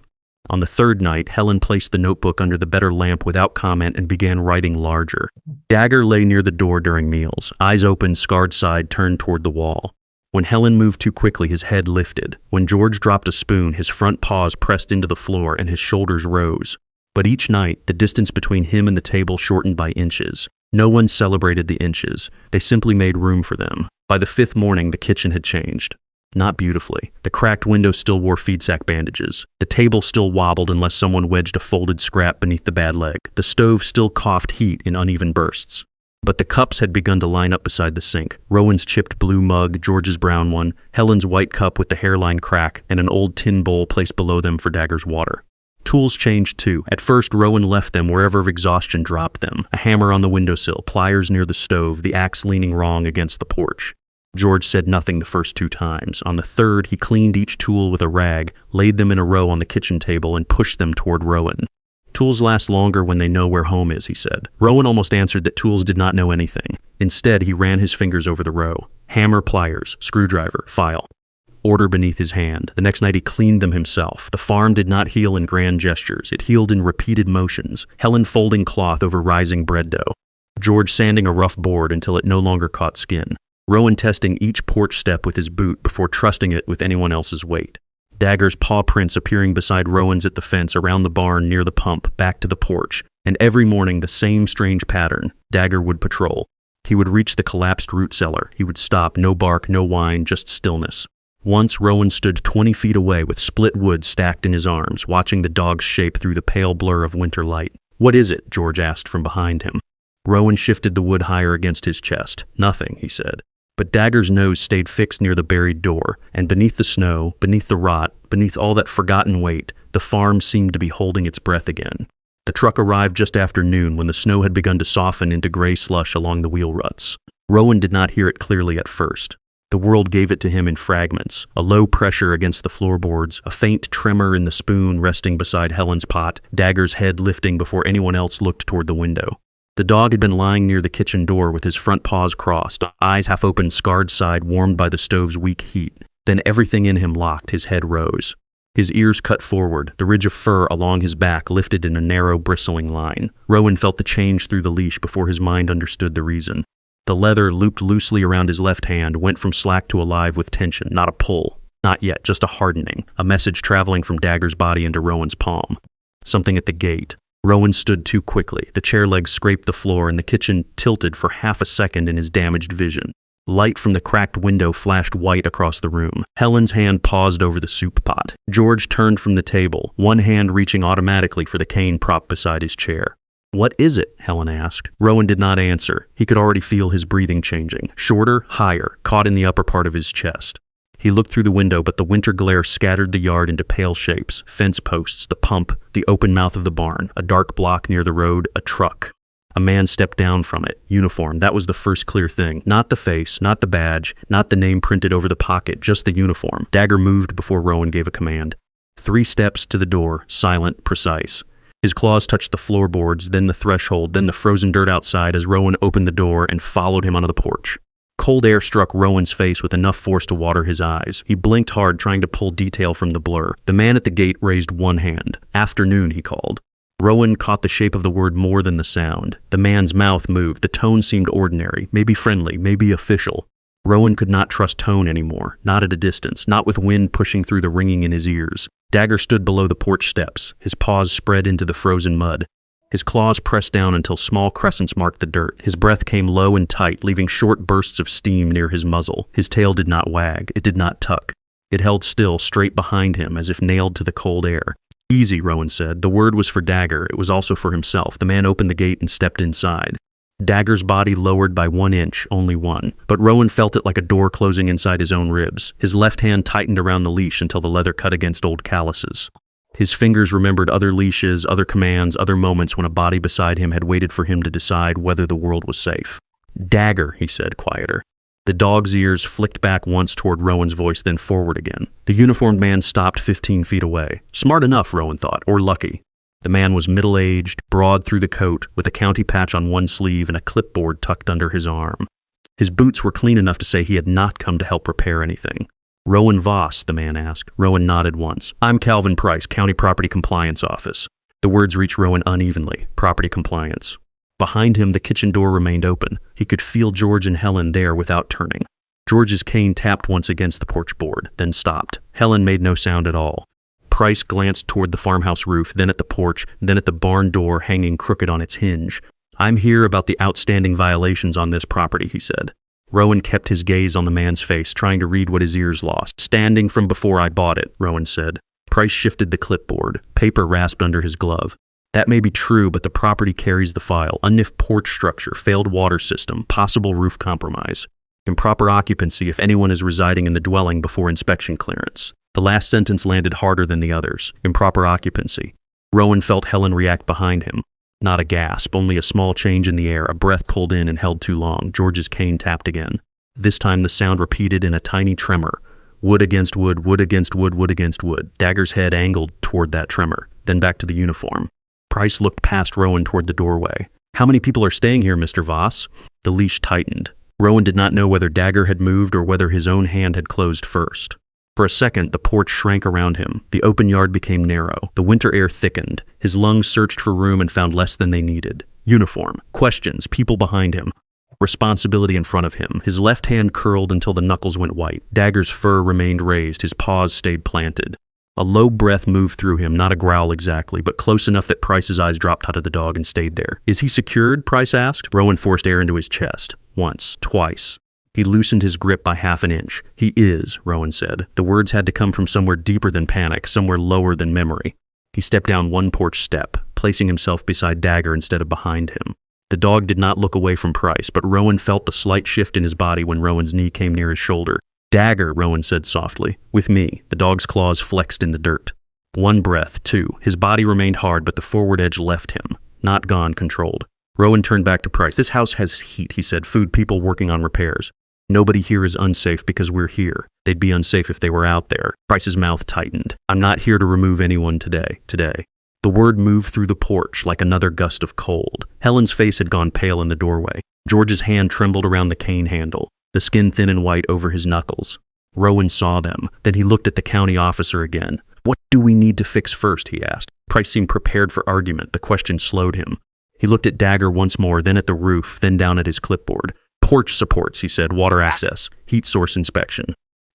Speaker 1: On the 3rd night, Helen placed the notebook under the better lamp without comment and began writing larger. Dagger lay near the door during meals, eyes open, scarred side turned toward the wall. When Helen moved too quickly, his head lifted. When George dropped a spoon, his front paws pressed into the floor and his shoulders rose. But each night, the distance between him and the table shortened by inches. No one celebrated the inches. They simply made room for them. By the 5th morning, the kitchen had changed. Not beautifully. The cracked window still wore feed sack bandages. The table still wobbled unless someone wedged a folded scrap beneath the bad leg. The stove still coughed heat in uneven bursts. But the cups had begun to line up beside the sink. Rowan's chipped blue mug, George's brown one, Helen's white cup with the hairline crack, and an old tin bowl placed below them for Dagger's water. Tools changed too. At first, Rowan left them wherever exhaustion dropped them. A hammer on the windowsill, pliers near the stove, the axe leaning wrong against the porch. George said nothing the first 2 times. On the 3rd, he cleaned each tool with a rag, laid them in a row on the kitchen table, and pushed them toward Rowan. "Tools last longer when they know where home is," he said. Rowan almost answered that tools did not know anything. Instead, he ran his fingers over the row. Hammer, pliers, screwdriver, file. Order beneath his hand. The next night he cleaned them himself. The farm did not heal in grand gestures. It healed in repeated motions. Helen folding cloth over rising bread dough. George sanding a rough board until it no longer caught skin. Rowan testing each porch step with his boot before trusting it with anyone else's weight. Dagger's paw prints appearing beside Rowan's at the fence, around the barn, near the pump, back to the porch. And every morning the same strange pattern. Dagger would patrol. He would reach the collapsed root cellar. He would stop, no bark, no whine, just stillness. Once Rowan stood 20 feet away with split wood stacked in his arms, watching the dog's shape through the pale blur of winter light. "What is it?" George asked from behind him. Rowan shifted the wood higher against his chest. "Nothing," he said. But Dagger's nose stayed fixed near the buried door, and beneath the snow, beneath the rot, beneath all that forgotten weight, the farm seemed to be holding its breath again. The truck arrived just after noon when the snow had begun to soften into gray slush along the wheel ruts. Rowan did not hear it clearly at first. The world gave it to him in fragments, a low pressure against the floorboards, a faint tremor in the spoon resting beside Helen's pot, Dagger's head lifting before anyone else looked toward the window. The dog had been lying near the kitchen door with his front paws crossed, eyes half open, scarred side warmed by the stove's weak heat. Then everything in him locked, his head rose. His ears cut forward, the ridge of fur along his back lifted in a narrow, bristling line. Rowan felt the change through the leash before his mind understood the reason. The leather, looped loosely around his left hand, went from slack to alive with tension, not a pull. Not yet, just a hardening, a message traveling from Dagger's body into Rowan's palm. something at the gate. Rowan stood too quickly. The chair legs scraped the floor and the kitchen tilted for half a second in his damaged vision. Light from the cracked window flashed white across the room. Helen's hand paused over the soup pot. George turned from the table, one hand reaching automatically for the cane prop beside his chair. "What is it?" Helen asked. Rowan did not answer. He could already feel his breathing changing. Shorter, higher, caught in the upper part of his chest. He looked through the window, but the winter glare scattered the yard into pale shapes. Fence posts, the pump, the open mouth of the barn, a dark block near the road, a truck. A man stepped down from it. Uniform, that was the first clear thing. Not the face, not the badge, not the name printed over the pocket, just the uniform. Dagger moved before Rowan gave a command. 3 steps to the door, silent, precise. His claws touched the floorboards, then the threshold, then the frozen dirt outside as Rowan opened the door and followed him onto the porch. Cold air struck Rowan's face with enough force to water his eyes. He blinked hard, trying to pull detail from the blur. The man at the gate raised one hand. "Afternoon," he called. Rowan caught the shape of the word more than the sound. The man's mouth moved. The tone seemed ordinary, maybe friendly, maybe official. Rowan could not trust tone anymore, not at a distance, not with wind pushing through the ringing in his ears. Dagger stood below the porch steps, his paws spread into the frozen mud. His claws pressed down until small crescents marked the dirt. His breath came low and tight, leaving short bursts of steam near his muzzle. His tail did not wag. It did not tuck. It held still, straight behind him, as if nailed to the cold air. "Easy," Rowan said. The word was for Dagger. It was also for himself. The man opened the gate and stepped inside. Dagger's body lowered by 1 inch, only one. But Rowan felt it like a door closing inside his own ribs. His left hand tightened around the leash until the leather cut against old calluses. His fingers remembered other leashes, other commands, other moments when a body beside him had waited for him to decide whether the world was safe. "Dagger," he said, quieter. The dog's ears flicked back once toward Rowan's voice, then forward again. The uniformed man stopped 15 feet away. Smart enough, Rowan thought, or lucky. The man was middle-aged, broad through the coat, with a county patch on one sleeve and a clipboard tucked under his arm. His boots were clean enough to say he had not come to help repair anything. "Rowan Voss," the man asked. Rowan nodded once. "I'm Calvin Price, County Property Compliance Office." The words reached Rowan unevenly. Property compliance. Behind him, the kitchen door remained open. He could feel George and Helen there without turning. George's cane tapped once against the porch board, then stopped. Helen made no sound at all. Price glanced toward the farmhouse roof, then at the porch, then at the barn door hanging crooked on its hinge. "I'm here about the outstanding violations on this property," he said. Rowan kept his gaze on the man's face, trying to read what his ears lost. "Standing from before I bought it," Rowan said. Price shifted the clipboard. Paper rasped under his glove. "That may be true, but the property carries the file. Unif porch structure, failed water system, possible roof compromise. Improper occupancy if anyone is residing in the dwelling before inspection clearance." The last sentence landed harder than the others. Improper occupancy. Rowan felt Helen react behind him. Not a gasp, only a small change in the air, a breath pulled in and held too long. George's cane tapped again. This time the sound repeated in a tiny tremor. Wood against wood, wood against wood, wood against wood. Dagger's head angled toward that tremor, then back to the uniform. Price looked past Rowan toward the doorway. "How many people are staying here, Mr. Voss?" The leash tightened. Rowan did not know whether Dagger had moved or whether his own hand had closed first. For a second, the porch shrank around him. The open yard became narrow. The winter air thickened. His lungs searched for room and found less than they needed. Uniform. Questions. People behind him. Responsibility in front of him. His left hand curled until the knuckles went white. Dagger's fur remained raised. His paws stayed planted. A low breath moved through him, not a growl exactly, but close enough that Price's eyes dropped out of the dog and stayed there. "Is he secured?" Price asked. Rowan forced air into his chest. Once. Twice. He loosened his grip by half an inch. "He is," Rowan said. The words had to come from somewhere deeper than panic, somewhere lower than memory. He stepped down one porch step, placing himself beside Dagger instead of behind him. The dog did not look away from Price, but Rowan felt the slight shift in his body when Rowan's knee came near his shoulder. "Dagger," Rowan said softly. "With me." The dog's claws flexed in the dirt. One breath, two. His body remained hard, but the forward edge left him. Not gone, controlled. Rowan turned back to Price. "This house has heat," he said. "Food, people working on repairs. Nobody here is unsafe because we're here. They'd be unsafe if they were out there." Price's mouth tightened. "I'm not here to remove anyone today. The word moved through the porch like another gust of cold. Helen's face had gone pale in the doorway. George's hand trembled around the cane handle, the skin thin and white over his knuckles. Rowan saw them. Then he looked at the county officer again. "What do we need to fix first?" he asked. Price seemed prepared for argument. The question slowed him. He looked at Dagger once more, then at the roof, then down at his clipboard. "Porch supports," he said. "Water access. Heat source inspection."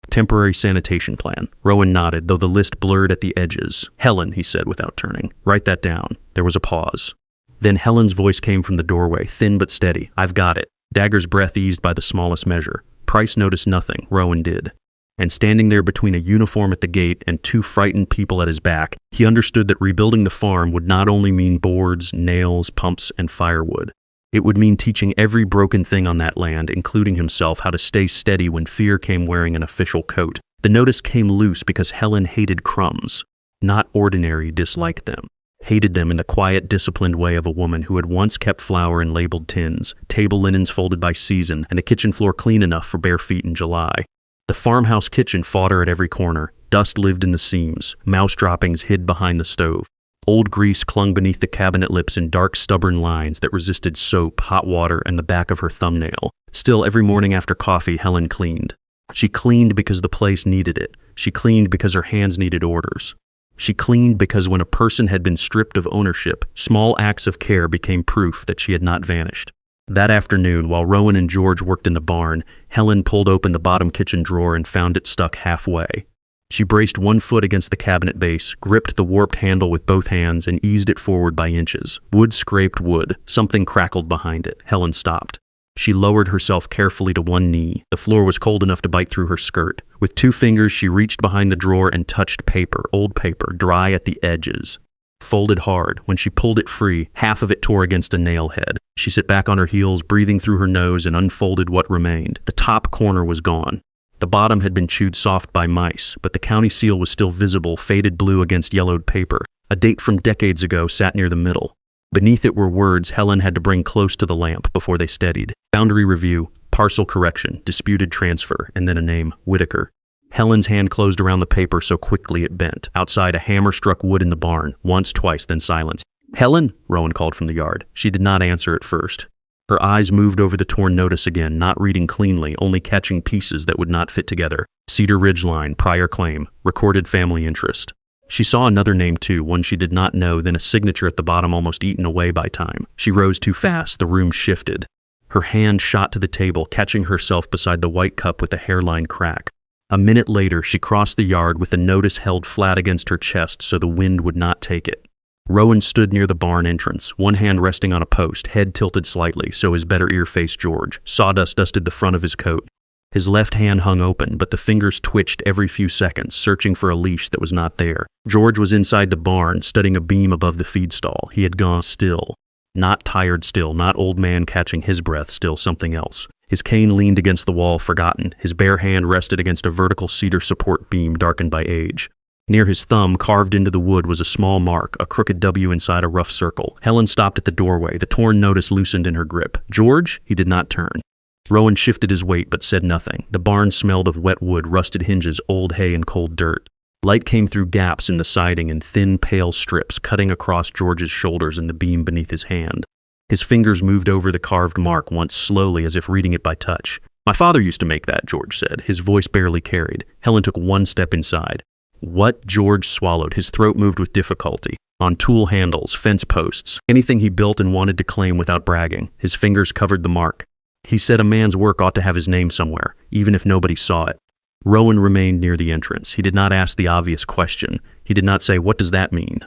Speaker 1: Temporary sanitation plan. Rowan nodded, though the list blurred at the edges. Helen, he said without turning. Write that down. There was a pause. Then Helen's voice came from the doorway, thin but steady. I've got it. Dagger's breath eased by the smallest measure. Price noticed nothing. Rowan did. And standing there between a uniform at the gate and two frightened people at his back, he understood that rebuilding the farm would not only mean boards, nails, pumps, and firewood. It would mean teaching every broken thing on that land, including himself, how to stay steady when fear came wearing an official coat. The notice came loose because Helen hated crumbs. Not ordinary, disliked them. Hated them in the quiet, disciplined way of a woman who had once kept flour in labeled tins, table linens folded by season, and a kitchen floor clean enough for bare feet in July. The farmhouse kitchen fought her at every corner. Dust lived in the seams. Mouse droppings hid behind the stove. Old grease clung beneath the cabinet lips in dark, stubborn lines that resisted soap, hot water, and the back of her thumbnail. Still, every morning after coffee, Helen cleaned. She cleaned because the place needed it. She cleaned because her hands needed orders. She cleaned because when a person had been stripped of ownership, small acts of care became proof that she had not vanished. That afternoon, while Rowan and George worked in the barn, Helen pulled open the bottom kitchen drawer and found it stuck halfway. She braced one foot against the cabinet base, gripped the warped handle with both hands, and eased it forward by inches. Wood scraped wood. Something crackled behind it. Helen stopped. She lowered herself carefully to one knee. The floor was cold enough to bite through her skirt. With two fingers, she reached behind the drawer and touched paper, old paper, dry at the edges. Folded hard. When she pulled it free, half of it tore against a nail head. She sat back on her heels, breathing through her nose, and unfolded what remained. The top corner was gone. The bottom had been chewed soft by mice, but the county seal was still visible, faded blue against yellowed paper. A date from decades ago sat near the middle. Beneath it were words Helen had to bring close to the lamp before they steadied. Boundary review, parcel correction, disputed transfer, and then a name, Whitaker. Helen's hand closed around the paper so quickly it bent. Outside, a hammer struck wood in the barn. Once, twice, then silence. "Helen?" Rowan called from the yard. She did not answer at first. Her eyes moved over the torn notice again, not reading cleanly, only catching pieces that would not fit together. Cedar Ridge line, prior claim, recorded family interest. She saw another name too, one she did not know, then a signature at the bottom almost eaten away by time. She rose too fast, the room shifted. Her hand shot to the table, catching herself beside the white cup with a hairline crack. A minute later, she crossed the yard with the notice held flat against her chest so the wind would not take it. Rowan stood near the barn entrance, one hand resting on a post, head tilted slightly so his better ear faced George. Sawdust dusted the front of his coat. His left hand hung open, but the fingers twitched every few seconds, searching for a leash that was not there. George was inside the barn, studying a beam above the feed stall. He had gone still. Not tired still, not old man catching his breath still, something else. His cane leaned against the wall, forgotten. His bare hand rested against a vertical cedar support beam darkened by age. Near his thumb, carved into the wood, was a small mark, a crooked W inside a rough circle. Helen stopped at the doorway, the torn notice loosened in her grip. "George?" He did not turn. Rowan shifted his weight but said nothing. The barn smelled of wet wood, rusted hinges, old hay, and cold dirt. Light came through gaps in the siding in thin, pale strips, cutting across George's shoulders and the beam beneath his hand. His fingers moved over the carved mark once slowly, as if reading it by touch. "My father used to make that," George said. His voice barely carried. Helen took one step inside. What? George swallowed. His throat moved with difficulty. On tool handles, fence posts, anything he built and wanted to claim without bragging. His fingers covered the mark. He said a man's work ought to have his name somewhere, even if nobody saw it. Rowan remained near the entrance. He did not ask the obvious question. He did not say, "What does that mean?"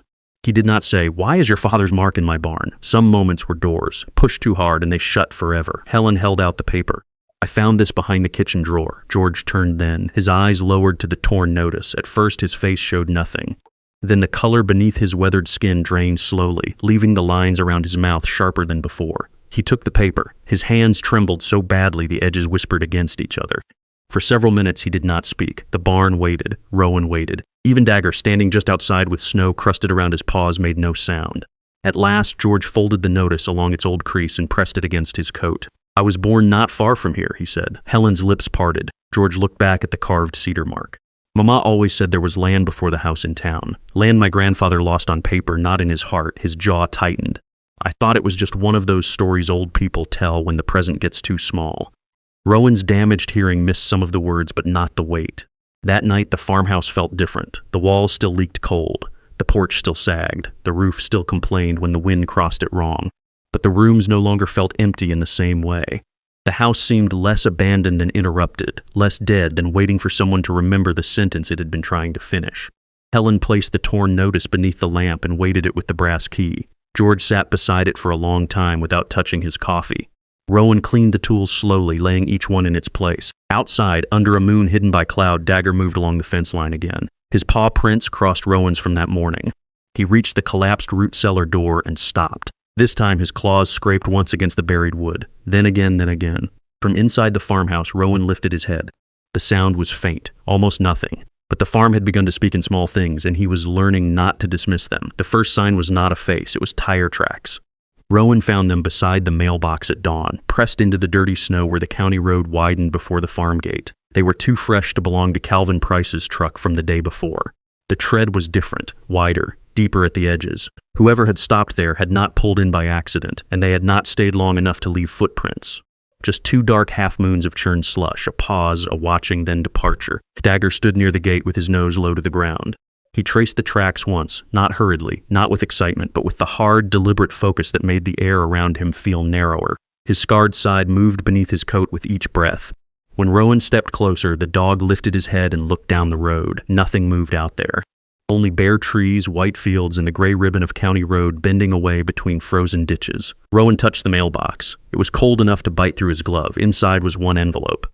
Speaker 1: He did not say, "Why is your father's mark in my barn?" Some moments were doors, pushed too hard and they shut forever. Helen held out the paper. "I found this behind the kitchen drawer." George turned then, his eyes lowered to the torn notice. At first his face showed nothing. Then the color beneath his weathered skin drained slowly, leaving the lines around his mouth sharper than before. He took the paper. His hands trembled so badly the edges whispered against each other. For several minutes he did not speak. The barn waited. Rowan waited. Even Dagger, standing just outside with snow crusted around his paws, made no sound. At last George folded the notice along its old crease and pressed it against his coat. "I was born not far from here," he said. Helen's lips parted. George looked back at the carved cedar mark. "Mama always said there was land before the house in town. Land my grandfather lost on paper, not in his heart." His jaw tightened. "I thought it was just one of those stories old people tell when the present gets too small." Rowan's damaged hearing missed some of the words, but not the weight. That night the farmhouse felt different. The walls still leaked cold. The porch still sagged. The roof still complained when the wind crossed it wrong. But the rooms no longer felt empty in the same way. The house seemed less abandoned than interrupted, less dead than waiting for someone to remember the sentence it had been trying to finish. Helen placed the torn notice beneath the lamp and weighted it with the brass key. George sat beside it for a long time without touching his coffee. Rowan cleaned the tools slowly, laying each one in its place. Outside, under a moon hidden by cloud, Dagger moved along the fence line again. His paw prints crossed Rowan's from that morning. He reached the collapsed root cellar door and stopped. This time his claws scraped once against the buried wood, then again, then again. From inside the farmhouse, Rowan lifted his head. The sound was faint, almost nothing. But the farm had begun to speak in small things, and he was learning not to dismiss them. The first sign was not a face, it was tire tracks. Rowan found them beside the mailbox at dawn, pressed into the dirty snow where the county road widened before the farm gate. They were too fresh to belong to Calvin Price's truck from the day before. The tread was different, wider, deeper at the edges. Whoever had stopped there had not pulled in by accident, and they had not stayed long enough to leave footprints. Just 2 dark half-moons of churned slush, a pause, a watching, then departure. Dagger stood near the gate with his nose low to the ground. He traced the tracks once, not hurriedly, not with excitement, but with the hard, deliberate focus that made the air around him feel narrower. His scarred side moved beneath his coat with each breath. When Rowan stepped closer, the dog lifted his head and looked down the road. Nothing moved out there. Only bare trees, white fields, and the gray ribbon of county road bending away between frozen ditches. Rowan touched the mailbox. It was cold enough to bite through his glove. Inside was one envelope.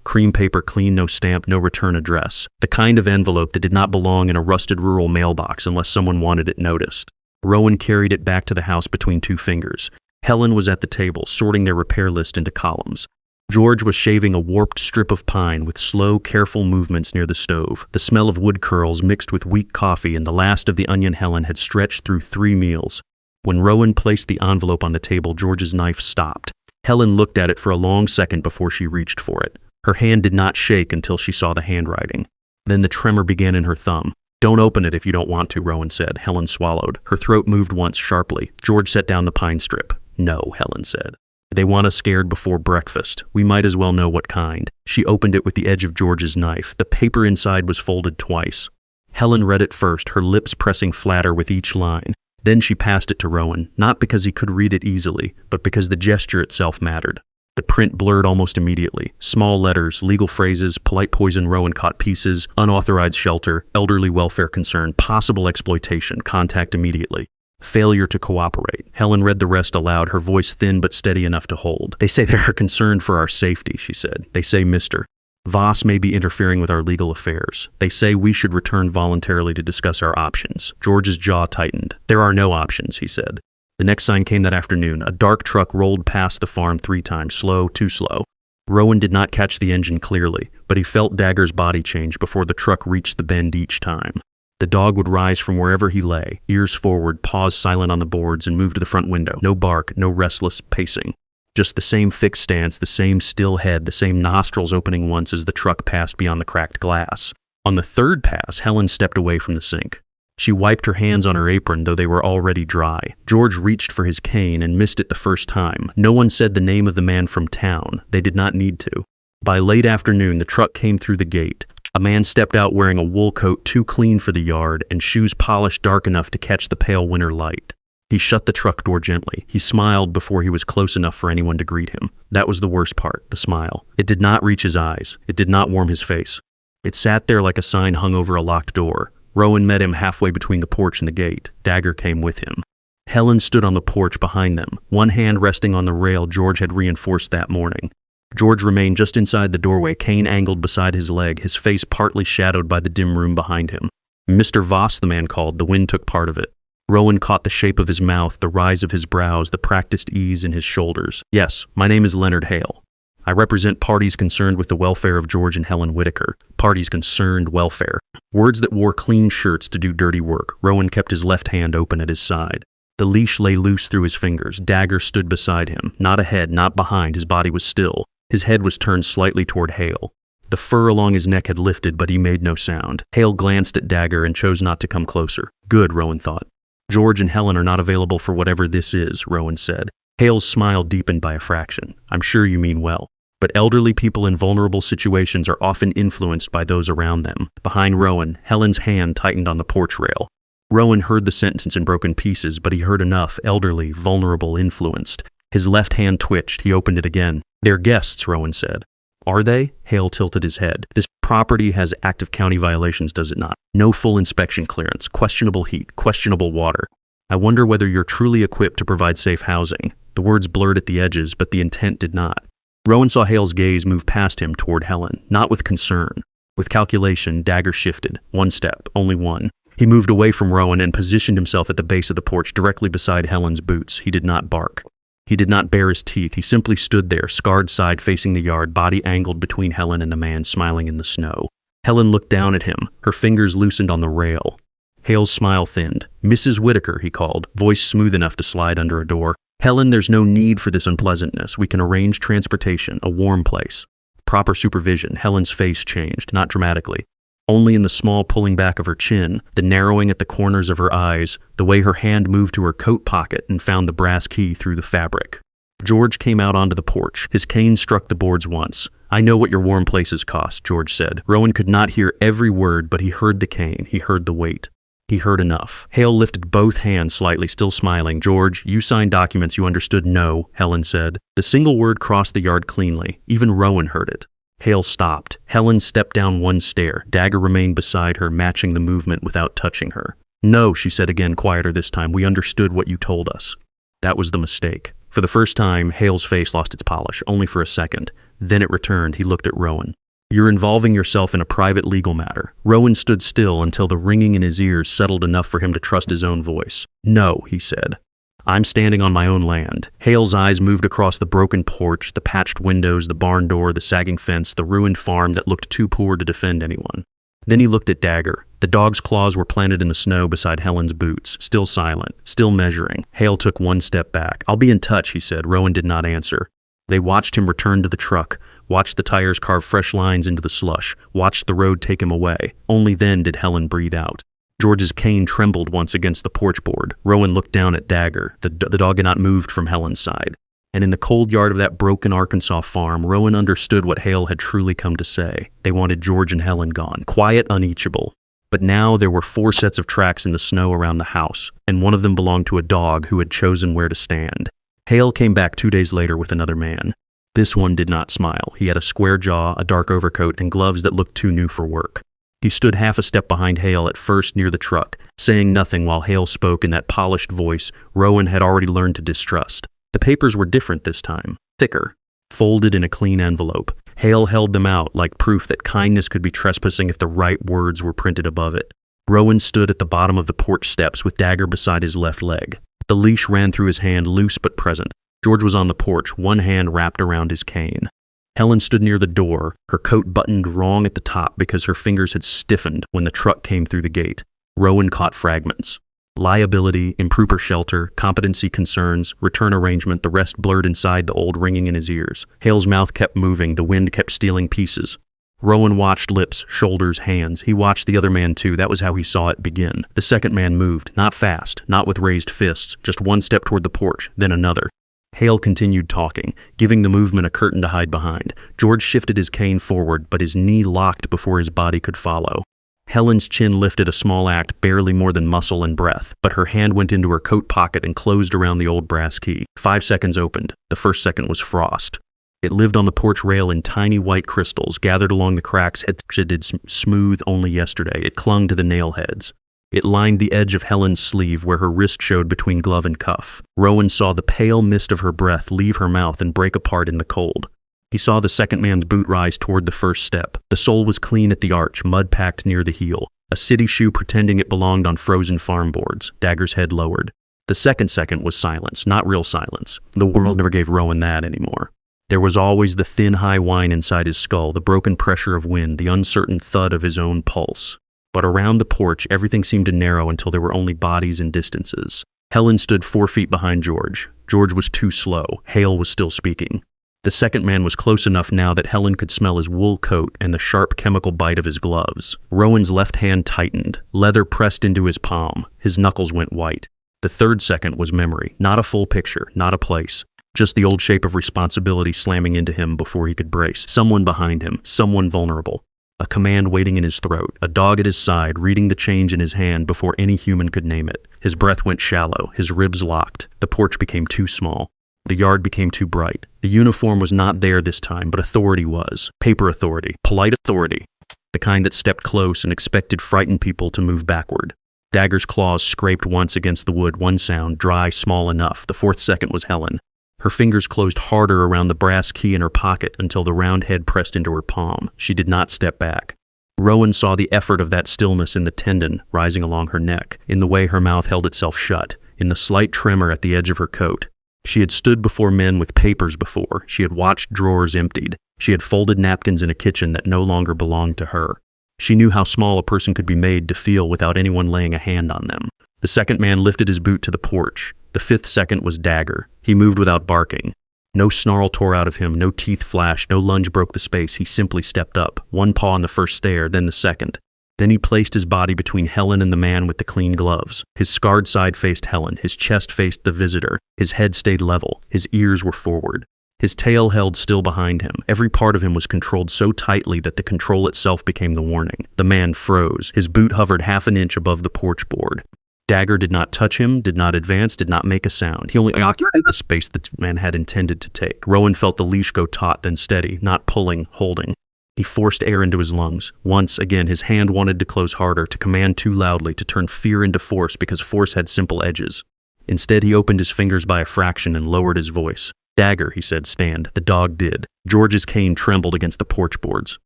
Speaker 1: Cream paper, clean, no stamp, no return address. The kind of envelope that did not belong in a rusted rural mailbox unless someone wanted it noticed. Rowan carried it back to the house between 2 fingers. Helen was at the table, sorting their repair list into columns. George was shaving a warped strip of pine with slow, careful movements near the stove. The smell of wood curls mixed with weak coffee and the last of the onion Helen had stretched through 3 meals. When Rowan placed the envelope on the table, George's knife stopped. Helen looked at it for a long second before she reached for it. Her hand did not shake until she saw the handwriting. Then the tremor began in her thumb. "Don't open it if you don't want to," Rowan said. Helen swallowed. Her throat moved once sharply. George set down the pine strip. "No," Helen said. "They want us scared before breakfast. We might as well know what kind." She opened it with the edge of George's knife. The paper inside was folded twice. Helen read it first, her lips pressing flatter with each line. Then she passed it to Rowan, not because he could read it easily, but because the gesture itself mattered. The print blurred almost immediately. Small letters, legal phrases, polite poison, Rowan caught pieces, unauthorized shelter, elderly welfare concern, possible exploitation, contact immediately. Failure to cooperate. Helen read the rest aloud, her voice thin but steady enough to hold. "They say they are concerned for our safety," she said. "They say Mr. Voss may be interfering with our legal affairs. They say we should return voluntarily to discuss our options." George's jaw tightened. "There are no options," he said. The next sign came that afternoon. A dark truck rolled past the farm 3 times, slow, too slow. Rowan did not catch the engine clearly, but he felt Dagger's body change before the truck reached the bend each time. The dog would rise from wherever he lay, ears forward, paws silent on the boards, and move to the front window. No bark, no restless pacing. Just the same fixed stance, the same still head, the same nostrils opening once as the truck passed beyond the cracked glass. On the 3rd pass, Helen stepped away from the sink. She wiped her hands on her apron, though they were already dry. George reached for his cane and missed it the first time. No one said the name of the man from town. They did not need to. By late afternoon, the truck came through the gate. A man stepped out wearing a wool coat too clean for the yard and shoes polished dark enough to catch the pale winter light. He shut the truck door gently. He smiled before he was close enough for anyone to greet him. That was the worst part, the smile. It did not reach his eyes. It did not warm his face. It sat there like a sign hung over a locked door. Rowan met him halfway between the porch and the gate. Dagger came with him. Helen stood on the porch behind them, one hand resting on the rail George had reinforced that morning. George remained just inside the doorway, cane angled beside his leg, his face partly shadowed by the dim room behind him. "Mr. Voss," the man called. The wind took part of it. Rowan caught the shape of his mouth, the rise of his brows, the practiced ease in his shoulders. "Yes, my name is Leonard Hale. I represent parties concerned with the welfare of George and Helen Whitaker. Parties concerned welfare." Words that wore clean shirts to do dirty work. Rowan kept his left hand open at his side. The leash lay loose through his fingers. Dagger stood beside him. Not ahead, not behind. His body was still. His head was turned slightly toward Hale. The fur along his neck had lifted, but he made no sound. Hale glanced at Dagger and chose not to come closer. Good, Rowan thought. "George and Helen are not available for whatever this is," Rowan said. Hale's smile deepened by a fraction. "I'm sure you mean well. But elderly people in vulnerable situations are often influenced by those around them." Behind Rowan, Helen's hand tightened on the porch rail. Rowan heard the sentence in broken pieces, but he heard enough: elderly, vulnerable, influenced. His left hand twitched. He opened it again. "They're guests," Rowan said. "Are they?" Hale tilted his head. "This property has active county violations, does it not? No full inspection clearance, questionable heat, questionable water. I wonder whether you're truly equipped to provide safe housing." The words blurred at the edges, but the intent did not. Rowan saw Hale's gaze move past him toward Helen, not with concern. With calculation, Dagger shifted. One step, only one. He moved away from Rowan and positioned himself at the base of the porch directly beside Helen's boots. He did not bark. He did not bare his teeth. He simply stood there, scarred side facing the yard, body angled between Helen and the man smiling in the snow. Helen looked down at him. Her fingers loosened on the rail. Hale's smile thinned. "Mrs. Whitaker," he called, voice smooth enough to slide under a door. "Helen, there's no need for this unpleasantness. We can arrange transportation, a warm place." Proper supervision. Helen's face changed, not dramatically. Only in the small pulling back of her chin, the narrowing at the corners of her eyes, the way her hand moved to her coat pocket and found the brass key through the fabric. George came out onto the porch. His cane struck the boards once. "I know what your warm places cost," George said. Rowan could not hear every word, but he heard the cane. He heard the weight. He heard enough. Hale lifted both hands slightly, still smiling. "George, you signed documents you understood." "No," Helen said. The single word crossed the yard cleanly. Even Rowan heard it. Hale stopped. Helen stepped down one stair. Dagger remained beside her, matching the movement without touching her. "No," she said again, quieter this time. "We understood what you told us." That was the mistake. For the first time, Hale's face lost its polish, only for a second. Then it returned. He looked at Rowan. "You're involving yourself in a private legal matter." Rowan stood still until the ringing in his ears settled enough for him to trust his own voice. "No," he said. "I'm standing on my own land." Hale's eyes moved across the broken porch, the patched windows, the barn door, the sagging fence, the ruined farm that looked too poor to defend anyone. Then he looked at Dagger. The dog's claws were planted in the snow beside Helen's boots, still silent, still measuring. Hale took one step back. "I'll be in touch," he said. Rowan did not answer. They watched him return to the truck, watched the tires carve fresh lines into the slush, watched the road take him away. Only then did Helen breathe out. George's cane trembled once against the porch board. Rowan looked down at Dagger. The dog had not moved from Helen's side. And in the cold yard of that broken Arkansas farm, Rowan understood what Hale had truly come to say. They wanted George and Helen gone. Quiet, uneachable. But now there were 4 sets of tracks in the snow around the house, and one of them belonged to a dog who had chosen where to stand. Hale came back 2 days later with another man. This one did not smile. He had a square jaw, a dark overcoat, and gloves that looked too new for work. He stood half a step behind Hale at first near the truck, saying nothing while Hale spoke in that polished voice Rowan had already learned to distrust. The papers were different this time, thicker, folded in a clean envelope. Hale held them out like proof that kindness could be trespassing if the right words were printed above it. Rowan stood at the bottom of the porch steps with Dagger beside his left leg. The leash ran through his hand, loose but present. George was on the porch, one hand wrapped around his cane. Helen stood near the door, her coat buttoned wrong at the top because her fingers had stiffened when the truck came through the gate. Rowan caught fragments. Liability, improper shelter, competency concerns, return arrangement, the rest blurred inside the old ringing in his ears. Hale's mouth kept moving, the wind kept stealing pieces. Rowan watched lips, shoulders, hands. He watched the other man too. That was how he saw it begin. The second man moved, not fast, not with raised fists, just one step toward the porch, then another. Hale continued talking, giving the movement a curtain to hide behind. George shifted his cane forward, but his knee locked before his body could follow. Helen's chin lifted a small act, barely more than muscle and breath, but her hand went into her coat pocket and closed around the old brass key. 5 seconds opened. The first second was frost. It lived on the porch rail in tiny white crystals, gathered along the cracks etched smooth only yesterday. It clung to the nail heads. It lined the edge of Helen's sleeve where her wrist showed between glove and cuff. Rowan saw the pale mist of her breath leave her mouth and break apart in the cold. He saw the second man's boot rise toward the first step. The sole was clean at the arch, mud-packed near the heel. A city shoe pretending it belonged on frozen farm boards. Dagger's head lowered. The second was silence, not real silence. The world never gave Rowan that anymore. There was always the thin, high whine inside his skull, the broken pressure of wind, the uncertain thud of his own pulse. But around the porch, everything seemed to narrow until there were only bodies and distances. Helen stood 4 feet behind George. George was too slow. Hale was still speaking. The second man was close enough now that Helen could smell his wool coat and the sharp chemical bite of his gloves. Rowan's left hand tightened. Leather pressed into his palm. His knuckles went white. The third second was memory. Not a full picture, not a place. Just the old shape of responsibility slamming into him before he could brace. Someone behind him. Someone vulnerable. A command waiting in his throat, a dog at his side reading the change in his hand before any human could name it. His breath went shallow, his ribs locked. The porch became too small. The yard became too bright. The uniform was not there this time, but authority was. Paper authority. Polite authority. The kind that stepped close and expected frightened people to move backward. Dagger's claws scraped once against the wood, one sound, dry, small enough. The fourth second was Helen. Her fingers closed harder around the brass key in her pocket until the round head pressed into her palm. She did not step back. Rowan saw the effort of that stillness in the tendon rising along her neck, in the way her mouth held itself shut, in the slight tremor at the edge of her coat. She had stood before men with papers before. She had watched drawers emptied. She had folded napkins in a kitchen that no longer belonged to her. She knew how small a person could be made to feel without anyone laying a hand on them. The second man lifted his boot to the porch. The fifth second was Dagger. He moved without barking. No snarl tore out of him, no teeth flashed, no lunge broke the space. He simply stepped up, one paw on the first stair, then the second. Then he placed his body between Helen and the man with the clean gloves. His scarred side faced Helen, his chest faced the visitor, his head stayed level, his ears were forward. His tail held still behind him. Every part of him was controlled so tightly that the control itself became the warning. The man froze. His boot hovered half an inch above the porch board. Dagger did not touch him, did not advance, did not make a sound. He only occupied the space the man had intended to take. Rowan felt the leash go taut, then steady, not pulling, holding. He forced air into his lungs. Once again, his hand wanted to close harder, to command too loudly, to turn fear into force because force had simple edges. Instead, he opened his fingers by a fraction and lowered his voice. "Dagger," he said, "stand." The dog did. George's cane trembled against the porch boards.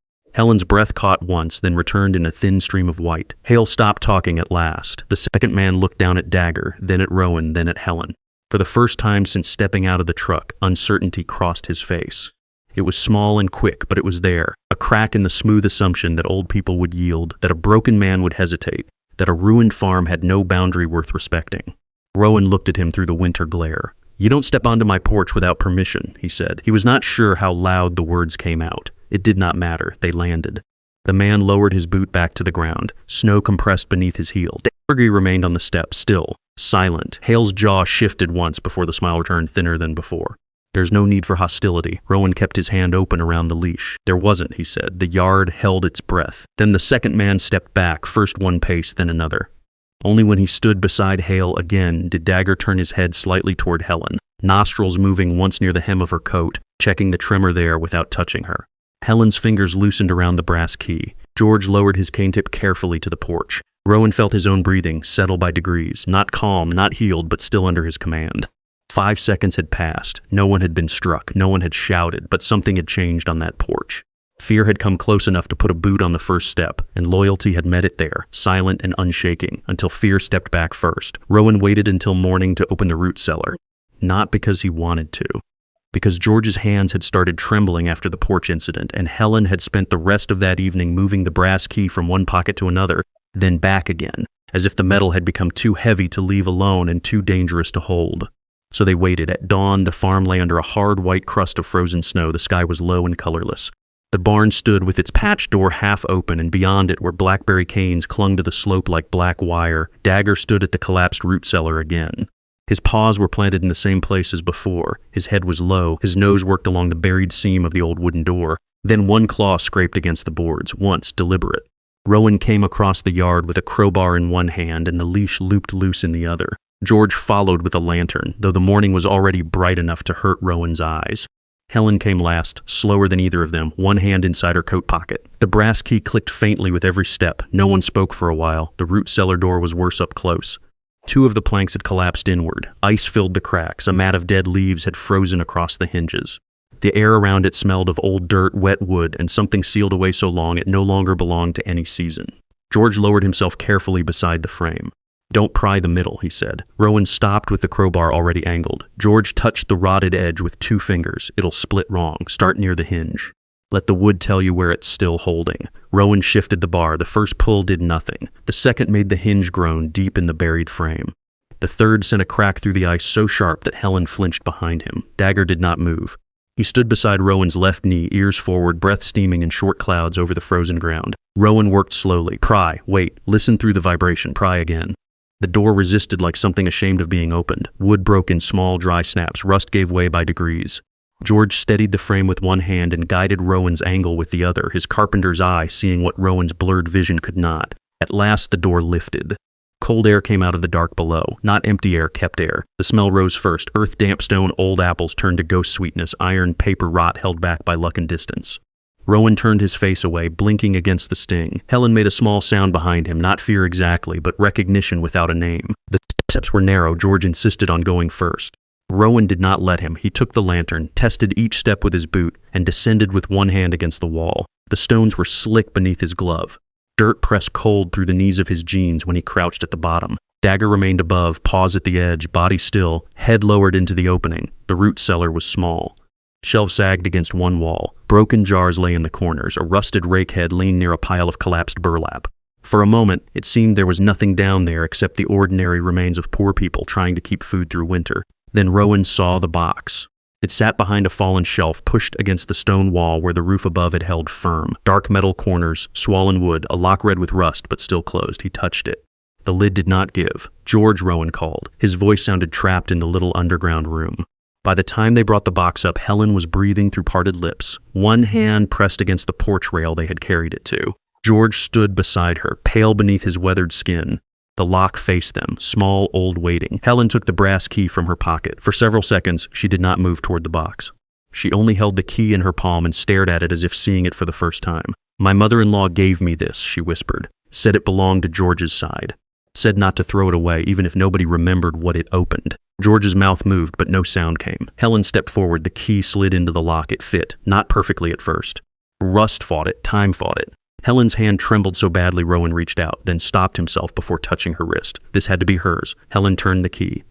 Speaker 1: Helen's breath caught once, then returned in a thin stream of white. Hale stopped talking at last. The second man looked down at Dagger, then at Rowan, then at Helen. For the first time since stepping out of the truck, uncertainty crossed his face. It was small and quick, but it was there, a crack in the smooth assumption that old people would yield, that a broken man would hesitate, that a ruined farm had no boundary worth respecting. Rowan looked at him through the winter glare. "You don't step onto my porch without permission," he said. He was not sure how loud the words came out. It did not matter. They landed. The man lowered his boot back to the ground. Snow compressed beneath his heel. Dagger remained on the step, still, silent. Hale's jaw shifted once before the smile returned, thinner than before. "There's no need for hostility." Rowan kept his hand open around the leash. "There wasn't," he said. The yard held its breath. Then the second man stepped back, first one pace, then another. Only when he stood beside Hale again did Dagger turn his head slightly toward Helen, nostrils moving once near the hem of her coat, checking the tremor there without touching her. Helen's fingers loosened around the brass key. George lowered his cane tip carefully to the porch. Rowan felt his own breathing settle by degrees, not calm, not healed, but still under his command. 5 seconds had passed. No one had been struck. No one had shouted, but something had changed on that porch. Fear had come close enough to put a boot on the first step, and loyalty had met it there, silent and unshaking, until fear stepped back first. Rowan waited until morning to open the root cellar. Not because he wanted to. Because George's hands had started trembling after the porch incident, and Helen had spent the rest of that evening moving the brass key from one pocket to another, then back again, as if the metal had become too heavy to leave alone and too dangerous to hold. So they waited. At dawn, the farm lay under a hard white crust of frozen snow. The sky was low and colorless. The barn stood with its patch door half open, and beyond it, where blackberry canes clung to the slope like black wire, Dagger stood at the collapsed root cellar again. His paws were planted in the same place as before. His head was low. His nose worked along the buried seam of the old wooden door. Then one claw scraped against the boards, once deliberate. Rowan came across the yard with a crowbar in one hand and the leash looped loose in the other. George followed with a lantern, though the morning was already bright enough to hurt Rowan's eyes. Helen came last, slower than either of them, one hand inside her coat pocket. The brass key clicked faintly with every step. No one spoke for a while. The root cellar door was worse up close. 2 of the planks had collapsed inward. Ice filled the cracks. A mat of dead leaves had frozen across the hinges. The air around it smelled of old dirt, wet wood, and something sealed away so long it no longer belonged to any season. George lowered himself carefully beside the frame. "Don't pry the middle," he said. Rowan stopped with the crowbar already angled. George touched the rotted edge with 2 fingers. "It'll split wrong. Start near the hinge. Let the wood tell you where it's still holding." Rowan shifted the bar. The first pull did nothing. The second made the hinge groan deep in the buried frame. The third sent a crack through the ice so sharp that Helen flinched behind him. Dagger did not move. He stood beside Rowan's left knee, ears forward, breath steaming in short clouds over the frozen ground. Rowan worked slowly. "Pry. Wait. Listen through the vibration. Pry again." The door resisted like something ashamed of being opened. Wood broke in small, dry snaps. Rust gave way by degrees. George steadied the frame with one hand and guided Rowan's angle with the other, his carpenter's eye seeing what Rowan's blurred vision could not. At last the door lifted. Cold air came out of the dark below, not empty air, kept air. The smell rose first, earth, damp stone, old apples turned to ghost sweetness, iron, paper rot held back by luck and distance. Rowan turned his face away, blinking against the sting. Helen made a small sound behind him, not fear exactly, but recognition without a name. The steps were narrow. George insisted on going first. Rowan did not let him. He took the lantern, tested each step with his boot, and descended with one hand against the wall. The stones were slick beneath his glove. Dirt pressed cold through the knees of his jeans when he crouched at the bottom. Dagger remained above, paws at the edge, body still, head lowered into the opening. The root cellar was small. Shelves sagged against one wall. Broken jars lay in the corners. A rusted rake head leaned near a pile of collapsed burlap. For a moment, it seemed there was nothing down there except the ordinary remains of poor people trying to keep food through winter. Then Rowan saw the box. It sat behind a fallen shelf, pushed against the stone wall where the roof above it held firm. Dark metal corners, swollen wood, a lock red with rust but still closed. He touched it. The lid did not give. "George," Rowan called. His voice sounded trapped in the little underground room. By the time they brought the box up, Helen was breathing through parted lips. One hand pressed against the porch rail they had carried it to. George stood beside her, pale beneath his weathered skin. The lock faced them, small, old, waiting. Helen took the brass key from her pocket. For several seconds, she did not move toward the box. She only held the key in her palm and stared at it as if seeing it for the first time. "My mother-in-law gave me this," she whispered. "Said it belonged to George's side. Said not to throw it away, even if nobody remembered what it opened." George's mouth moved, but no sound came. Helen stepped forward. The key slid into the lock. It fit, not perfectly at first. Rust fought it. Time fought it. Helen's hand trembled so badly Rowan reached out, then stopped himself before touching her wrist. This had to be hers. Helen turned the key.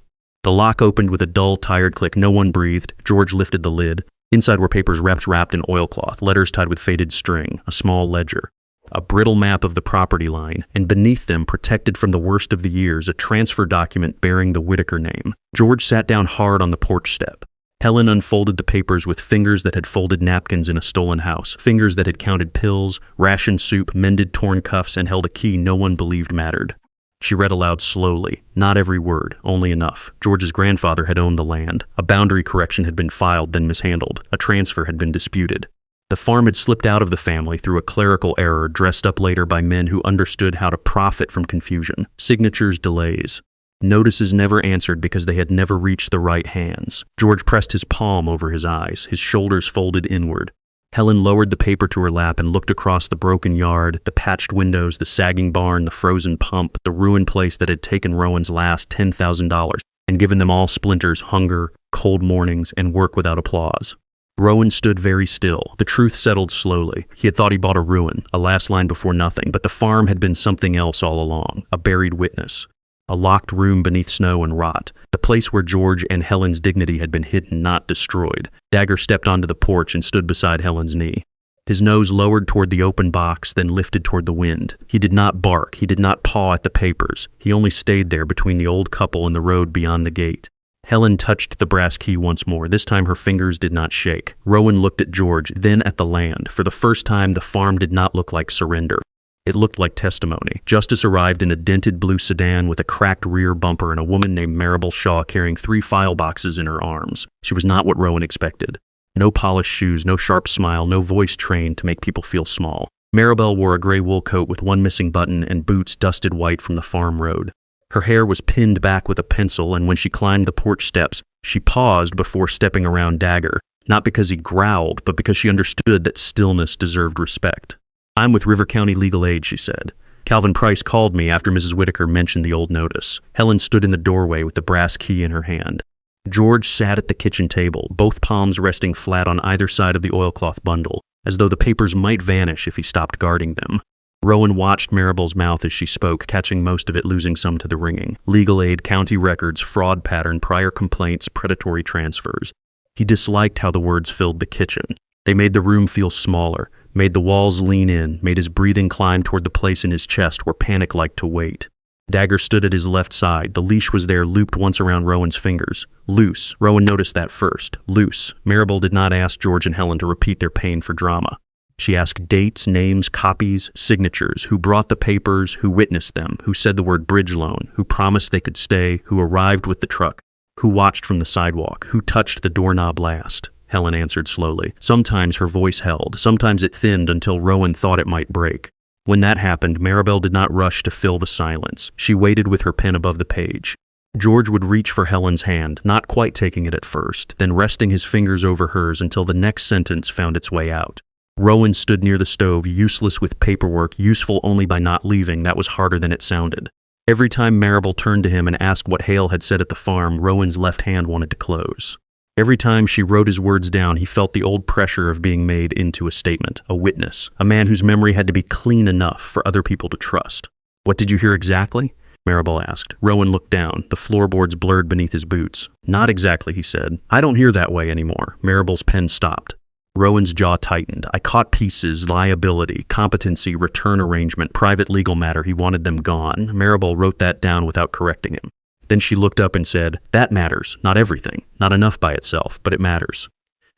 Speaker 1: The lock opened with a dull, tired click. No one breathed. George lifted the lid. Inside were papers wrapped in oilcloth, letters tied with faded string, a small ledger, a brittle map of the property line, and beneath them, protected from the worst of the years, a transfer document bearing the Whitaker name. George sat down hard on the porch step. Helen unfolded the papers with fingers that had folded napkins in a stolen house, fingers that had counted pills, rationed soup, mended torn cuffs, and held a key no one believed mattered. She read aloud slowly, not every word, only enough. George's grandfather had owned the land. A boundary correction had been filed, then mishandled. A transfer had been disputed. The farm had slipped out of the family through a clerical error dressed up later by men who understood how to profit from confusion. Signatures, delays. Notices never answered because they had never reached the right hands. George pressed his palm over his eyes, his shoulders folded inward. Helen lowered the paper to her lap and looked across the broken yard, the patched windows, the sagging barn, the frozen pump, the ruined place that had taken Rowan's last $10,000 and given them all splinters, hunger, cold mornings, and work without applause. Rowan stood very still. The truth settled slowly. He had thought he bought a ruin, a last line before nothing, but the farm had been something else all along, a buried witness. A locked room beneath snow and rot, the place where George and Helen's dignity had been hidden, not destroyed. Dagger stepped onto the porch and stood beside Helen's knee. His nose lowered toward the open box, then lifted toward the wind. He did not bark. He did not paw at the papers. He only stayed there between the old couple and the road beyond the gate. Helen touched the brass key once more. This time her fingers did not shake. Rowan looked at George, then at the land. For the first time, the farm did not look like surrender. It looked like testimony. Justice arrived in a dented blue sedan with a cracked rear bumper and a woman named Maribel Shaw carrying 3 file boxes in her arms. She was not what Rowan expected. No polished shoes, no sharp smile, no voice trained to make people feel small. Maribel wore a gray wool coat with one missing button and boots dusted white from the farm road. Her hair was pinned back with a pencil, and when she climbed the porch steps, she paused before stepping around Dagger, not because he growled, but because she understood that stillness deserved respect. "I'm with River County Legal Aid," she said. "Calvin Price called me after Mrs. Whitaker mentioned the old notice." Helen stood in the doorway with the brass key in her hand. George sat at the kitchen table, both palms resting flat on either side of the oilcloth bundle, as though the papers might vanish if he stopped guarding them. Rowan watched Maribel's mouth as she spoke, catching most of it, losing some to the ringing. Legal aid, county records, fraud pattern, prior complaints, predatory transfers. He disliked how the words filled the kitchen. They made the room feel smaller, made the walls lean in, made his breathing climb toward the place in his chest where panic liked to wait. Dagger stood at his left side. The leash was there, looped once around Rowan's fingers. Loose. Rowan noticed that first. Loose. Maribel did not ask George and Helen to repeat their pain for drama. She asked dates, names, copies, signatures, who brought the papers, who witnessed them, who said the word bridge loan, who promised they could stay, who arrived with the truck, who watched from the sidewalk, who touched the doorknob last. Helen answered slowly. Sometimes her voice held, sometimes it thinned until Rowan thought it might break. When that happened, Maribel did not rush to fill the silence. She waited with her pen above the page. George would reach for Helen's hand, not quite taking it at first, then resting his fingers over hers until the next sentence found its way out. Rowan stood near the stove, useless with paperwork, useful only by not leaving. That was harder than it sounded. Every time Maribel turned to him and asked what Hale had said at the farm, Rowan's left hand wanted to close. Every time she wrote his words down, he felt the old pressure of being made into a statement, a witness, a man whose memory had to be clean enough for other people to trust. "What did you hear exactly?" Maribel asked. Rowan looked down, the floorboards blurred beneath his boots. "Not exactly," he said. "I don't hear that way anymore." Maribel's pen stopped. Rowan's jaw tightened. "I caught pieces, liability, competency, return arrangement, private legal matter. He wanted them gone." Maribel wrote that down without correcting him. Then she looked up and said, "That matters. Not everything. Not enough by itself, but it matters."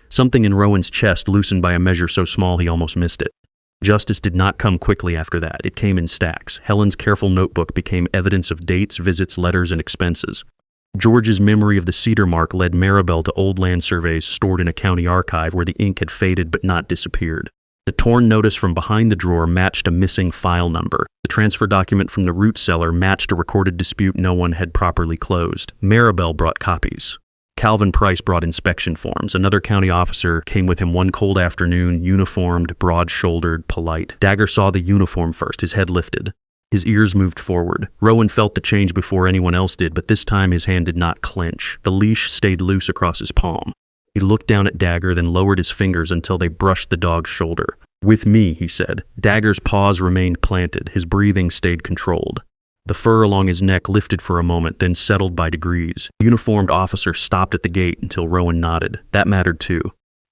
Speaker 1: Something in Rowan's chest loosened by a measure so small he almost missed it. Justice did not come quickly after that. It came in stacks. Helen's careful notebook became evidence of dates, visits, letters, and expenses. George's memory of the cedar mark led Maribel to old land surveys stored in a county archive where the ink had faded but not disappeared. The torn notice from behind the drawer matched a missing file number. The transfer document from the root cellar matched a recorded dispute no one had properly closed. Maribel brought copies. Calvin Price brought inspection forms. Another county officer came with him one cold afternoon, uniformed, broad-shouldered, polite. Dagger saw the uniform first, his head lifted. His ears moved forward. Rowan felt the change before anyone else did, but this time his hand did not clench. The leash stayed loose across his palm. He looked down at Dagger, then lowered his fingers until they brushed the dog's shoulder. "With me," he said. Dagger's paws remained planted. His breathing stayed controlled. The fur along his neck lifted for a moment, then settled by degrees. The uniformed officer stopped at the gate until Rowan nodded. That mattered too.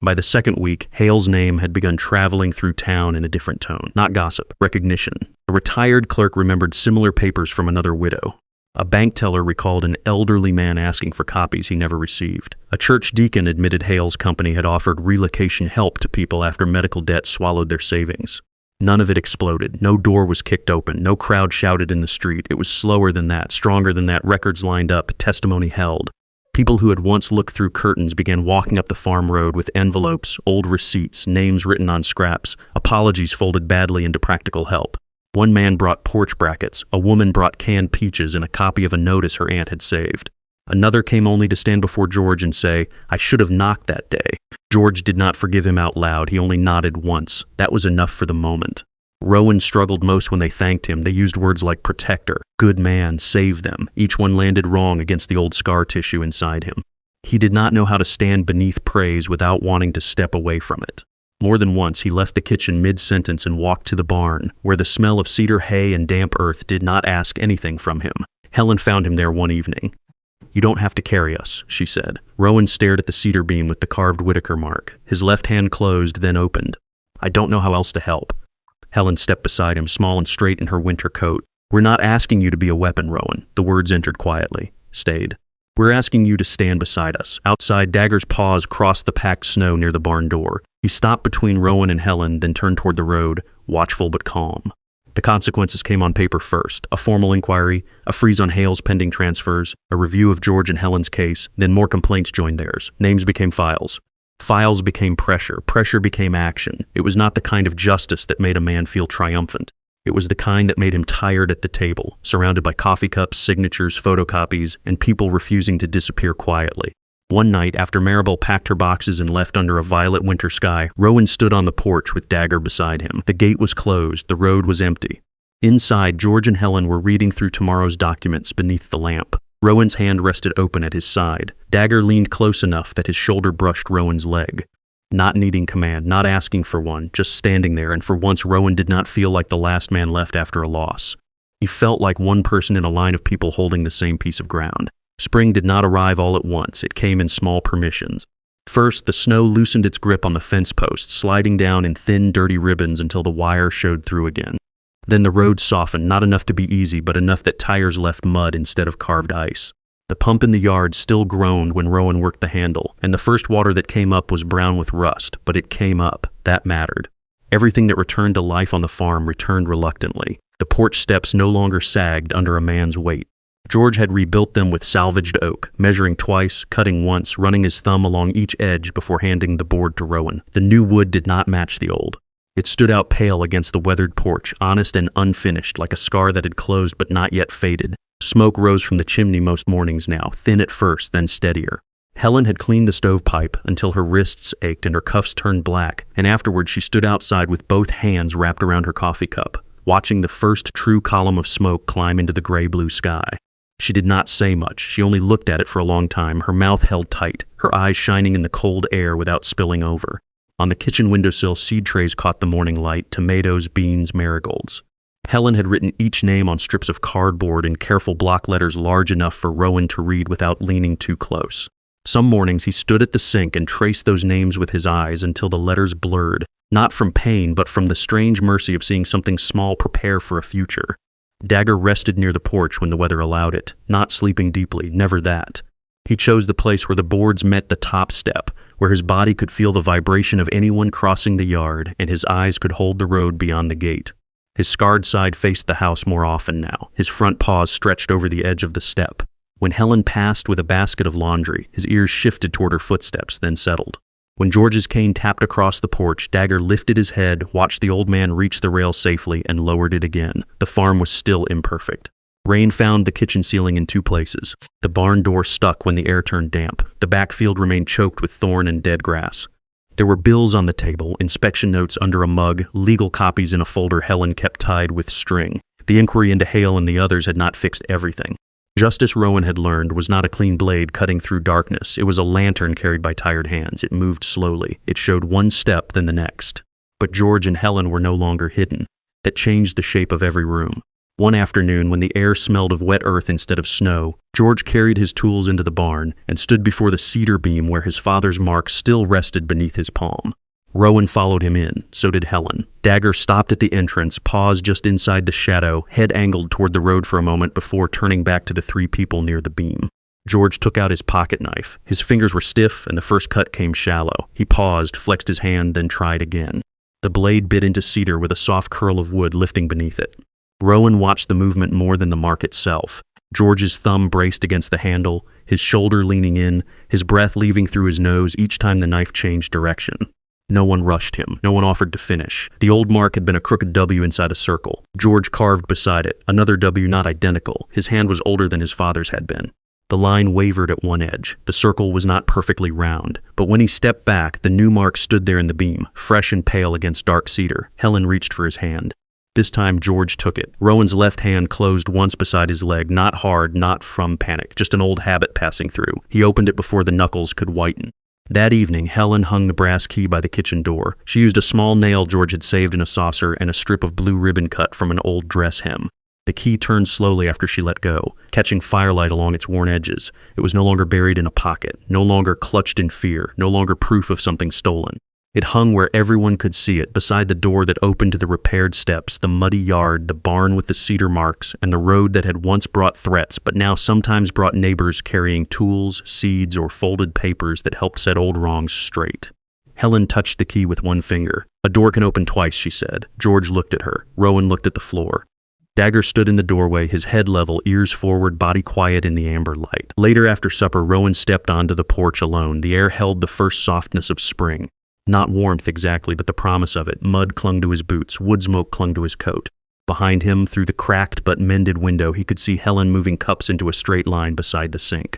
Speaker 1: By the second week, Hale's name had begun traveling through town in a different tone. Not gossip, recognition. A retired clerk remembered similar papers from another widow. A bank teller recalled an elderly man asking for copies he never received. A church deacon admitted Hale's company had offered relocation help to people after medical debt swallowed their savings. None of it exploded. No door was kicked open. No crowd shouted in the street. It was slower than that, stronger than that. Records lined up, testimony held. People who had once looked through curtains began walking up the farm road with envelopes, old receipts, names written on scraps, apologies folded badly into practical help. One man brought porch brackets. A woman brought canned peaches and a copy of a notice her aunt had saved. Another came only to stand before George and say, "I should have knocked that day." George did not forgive him out loud. He only nodded once. That was enough for the moment. Rowan struggled most when they thanked him. They used words like protector, good man, save them. Each one landed wrong against the old scar tissue inside him. He did not know how to stand beneath praise without wanting to step away from it. More than once, he left the kitchen mid-sentence and walked to the barn, where the smell of cedar hay and damp earth did not ask anything from him. Helen found him there one evening. "You don't have to carry us," she said. Rowan stared at the cedar beam with the carved Whitaker mark. His left hand closed, then opened. "I don't know how else to help." Helen stepped beside him, small and straight in her winter coat. "We're not asking you to be a weapon, Rowan." The words entered quietly, stayed. "We're asking you to stand beside us." Outside, Dagger's paws crossed the packed snow near the barn door. He stopped between Rowan and Helen, then turned toward the road, watchful but calm. The consequences came on paper first. A formal inquiry, a freeze on Hale's pending transfers, a review of George and Helen's case, then more complaints joined theirs. Names became files. Files became pressure. Pressure became action. It was not the kind of justice that made a man feel triumphant. It was the kind that made him tired at the table, surrounded by coffee cups, signatures, photocopies, and people refusing to disappear quietly. One night, after Maribel packed her boxes and left under a violet winter sky, Rowan stood on the porch with Dagger beside him. The gate was closed. The road was empty. Inside, George and Helen were reading through tomorrow's documents beneath the lamp. Rowan's hand rested open at his side. Dagger leaned close enough that his shoulder brushed Rowan's leg. Not needing command, not asking for one, just standing there, and for once Rowan did not feel like the last man left after a loss. He felt like one person in a line of people holding the same piece of ground. Spring did not arrive all at once. It came in small permissions. First, the snow loosened its grip on the fence posts, sliding down in thin, dirty ribbons until the wire showed through again. Then the road softened, not enough to be easy, but enough that tires left mud instead of carved ice. The pump in the yard still groaned when Rowan worked the handle, and the first water that came up was brown with rust, but it came up. That mattered. Everything that returned to life on the farm returned reluctantly. The porch steps no longer sagged under a man's weight. George had rebuilt them with salvaged oak, measuring twice, cutting once, running his thumb along each edge before handing the board to Rowan. The new wood did not match the old. It stood out pale against the weathered porch, honest and unfinished, like a scar that had closed but not yet faded. Smoke rose from the chimney most mornings now, thin at first, then steadier. Helen had cleaned the stovepipe until her wrists ached and her cuffs turned black, and afterward she stood outside with both hands wrapped around her coffee cup, watching the first true column of smoke climb into the gray-blue sky. She did not say much. She only looked at it for a long time, her mouth held tight, her eyes shining in the cold air without spilling over. On the kitchen windowsill, seed trays caught the morning light, tomatoes, beans, marigolds. Helen had written each name on strips of cardboard in careful block letters large enough for Rowan to read without leaning too close. Some mornings he stood at the sink and traced those names with his eyes until the letters blurred, not from pain but from the strange mercy of seeing something small prepare for a future. Dagger rested near the porch when the weather allowed it, not sleeping deeply, never that. He chose the place where the boards met the top step, where his body could feel the vibration of anyone crossing the yard and his eyes could hold the road beyond the gate. His scarred side faced the house more often now, his front paws stretched over the edge of the step. When Helen passed with a basket of laundry, his ears shifted toward her footsteps, then settled. When George's cane tapped across the porch, Dagger lifted his head, watched the old man reach the rail safely, and lowered it again. The farm was still imperfect. Rain found the kitchen ceiling in two places. The barn door stuck when the air turned damp. The backfield remained choked with thorn and dead grass. There were bills on the table, inspection notes under a mug, legal copies in a folder Helen kept tied with string. The inquiry into Hale and the others had not fixed everything. Justice, Rowan had learned, was not a clean blade cutting through darkness. It was a lantern carried by tired hands. It moved slowly. It showed one step, then the next. But George and Helen were no longer hidden. That changed the shape of every room. One afternoon, when the air smelled of wet earth instead of snow, George carried his tools into the barn and stood before the cedar beam where his father's mark still rested beneath his palm. Rowan followed him in, so did Helen. Dagger stopped at the entrance, paused just inside the shadow, head angled toward the road for a moment before turning back to the three people near the beam. George took out his pocket knife. His fingers were stiff and the first cut came shallow. He paused, flexed his hand, then tried again. The blade bit into cedar with a soft curl of wood lifting beneath it. Rowan watched the movement more than the mark itself. George's thumb braced against the handle, his shoulder leaning in, his breath leaving through his nose each time the knife changed direction. No one rushed him. No one offered to finish. The old mark had been a crooked W inside a circle. George carved beside it, another W not identical. His hand was older than his father's had been. The line wavered at one edge. The circle was not perfectly round. But when he stepped back, the new mark stood there in the beam, fresh and pale against dark cedar. Helen reached for his hand. This time, George took it. Rowan's left hand closed once beside his leg, not hard, not from panic, just an old habit passing through. He opened it before the knuckles could whiten. That evening, Helen hung the brass key by the kitchen door. She used a small nail George had saved in a saucer and a strip of blue ribbon cut from an old dress hem. The key turned slowly after she let go, catching firelight along its worn edges. It was no longer buried in a pocket, no longer clutched in fear, no longer proof of something stolen. It hung where everyone could see it, beside the door that opened to the repaired steps, the muddy yard, the barn with the cedar marks, and the road that had once brought threats, but now sometimes brought neighbors carrying tools, seeds, or folded papers that helped set old wrongs straight. Helen touched the key with one finger. "A door can open twice," she said. George looked at her. Rowan looked at the floor. Dagger stood in the doorway, his head level, ears forward, body quiet in the amber light. Later after supper, Rowan stepped onto the porch alone. The air held the first softness of spring. Not warmth exactly, but the promise of it. Mud clung to his boots, wood smoke clung to his coat. Behind him, through the cracked but mended window, he could see Helen moving cups into a straight line beside the sink.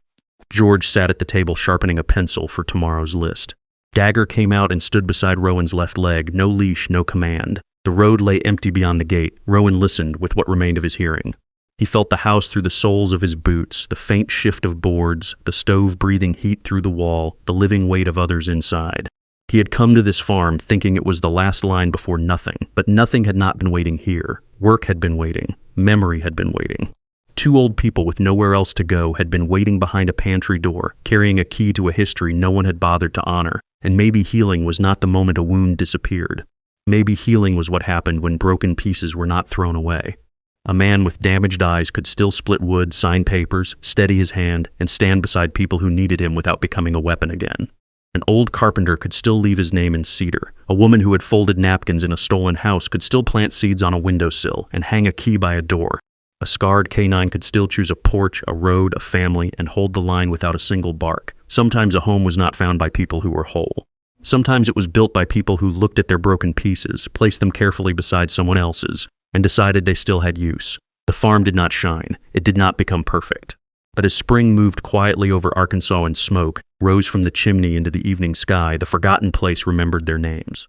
Speaker 1: George sat at the table sharpening a pencil for tomorrow's list. Dagger came out and stood beside Rowan's left leg, no leash, no command. The road lay empty beyond the gate. Rowan listened with what remained of his hearing. He felt the house through the soles of his boots, the faint shift of boards, the stove breathing heat through the wall, the living weight of others inside. He had come to this farm thinking it was the last line before nothing, but nothing had not been waiting here. Work had been waiting. Memory had been waiting. Two old people with nowhere else to go had been waiting behind a pantry door, carrying a key to a history no one had bothered to honor, and maybe healing was not the moment a wound disappeared. Maybe healing was what happened when broken pieces were not thrown away. A man with damaged eyes could still split wood, sign papers, steady his hand, and stand beside people who needed him without becoming a weapon again. An old carpenter could still leave his name in cedar. A woman who had folded napkins in a stolen house could still plant seeds on a windowsill and hang a key by a door. A scarred K9 could still choose a porch, a road, a family, and hold the line without a single bark. Sometimes a home was not found by people who were whole. Sometimes it was built by people who looked at their broken pieces, placed them carefully beside someone else's, and decided they still had use. The farm did not shine. It did not become perfect. But as spring moved quietly over Arkansas and smoke rose from the chimney into the evening sky, the forgotten place remembered their names.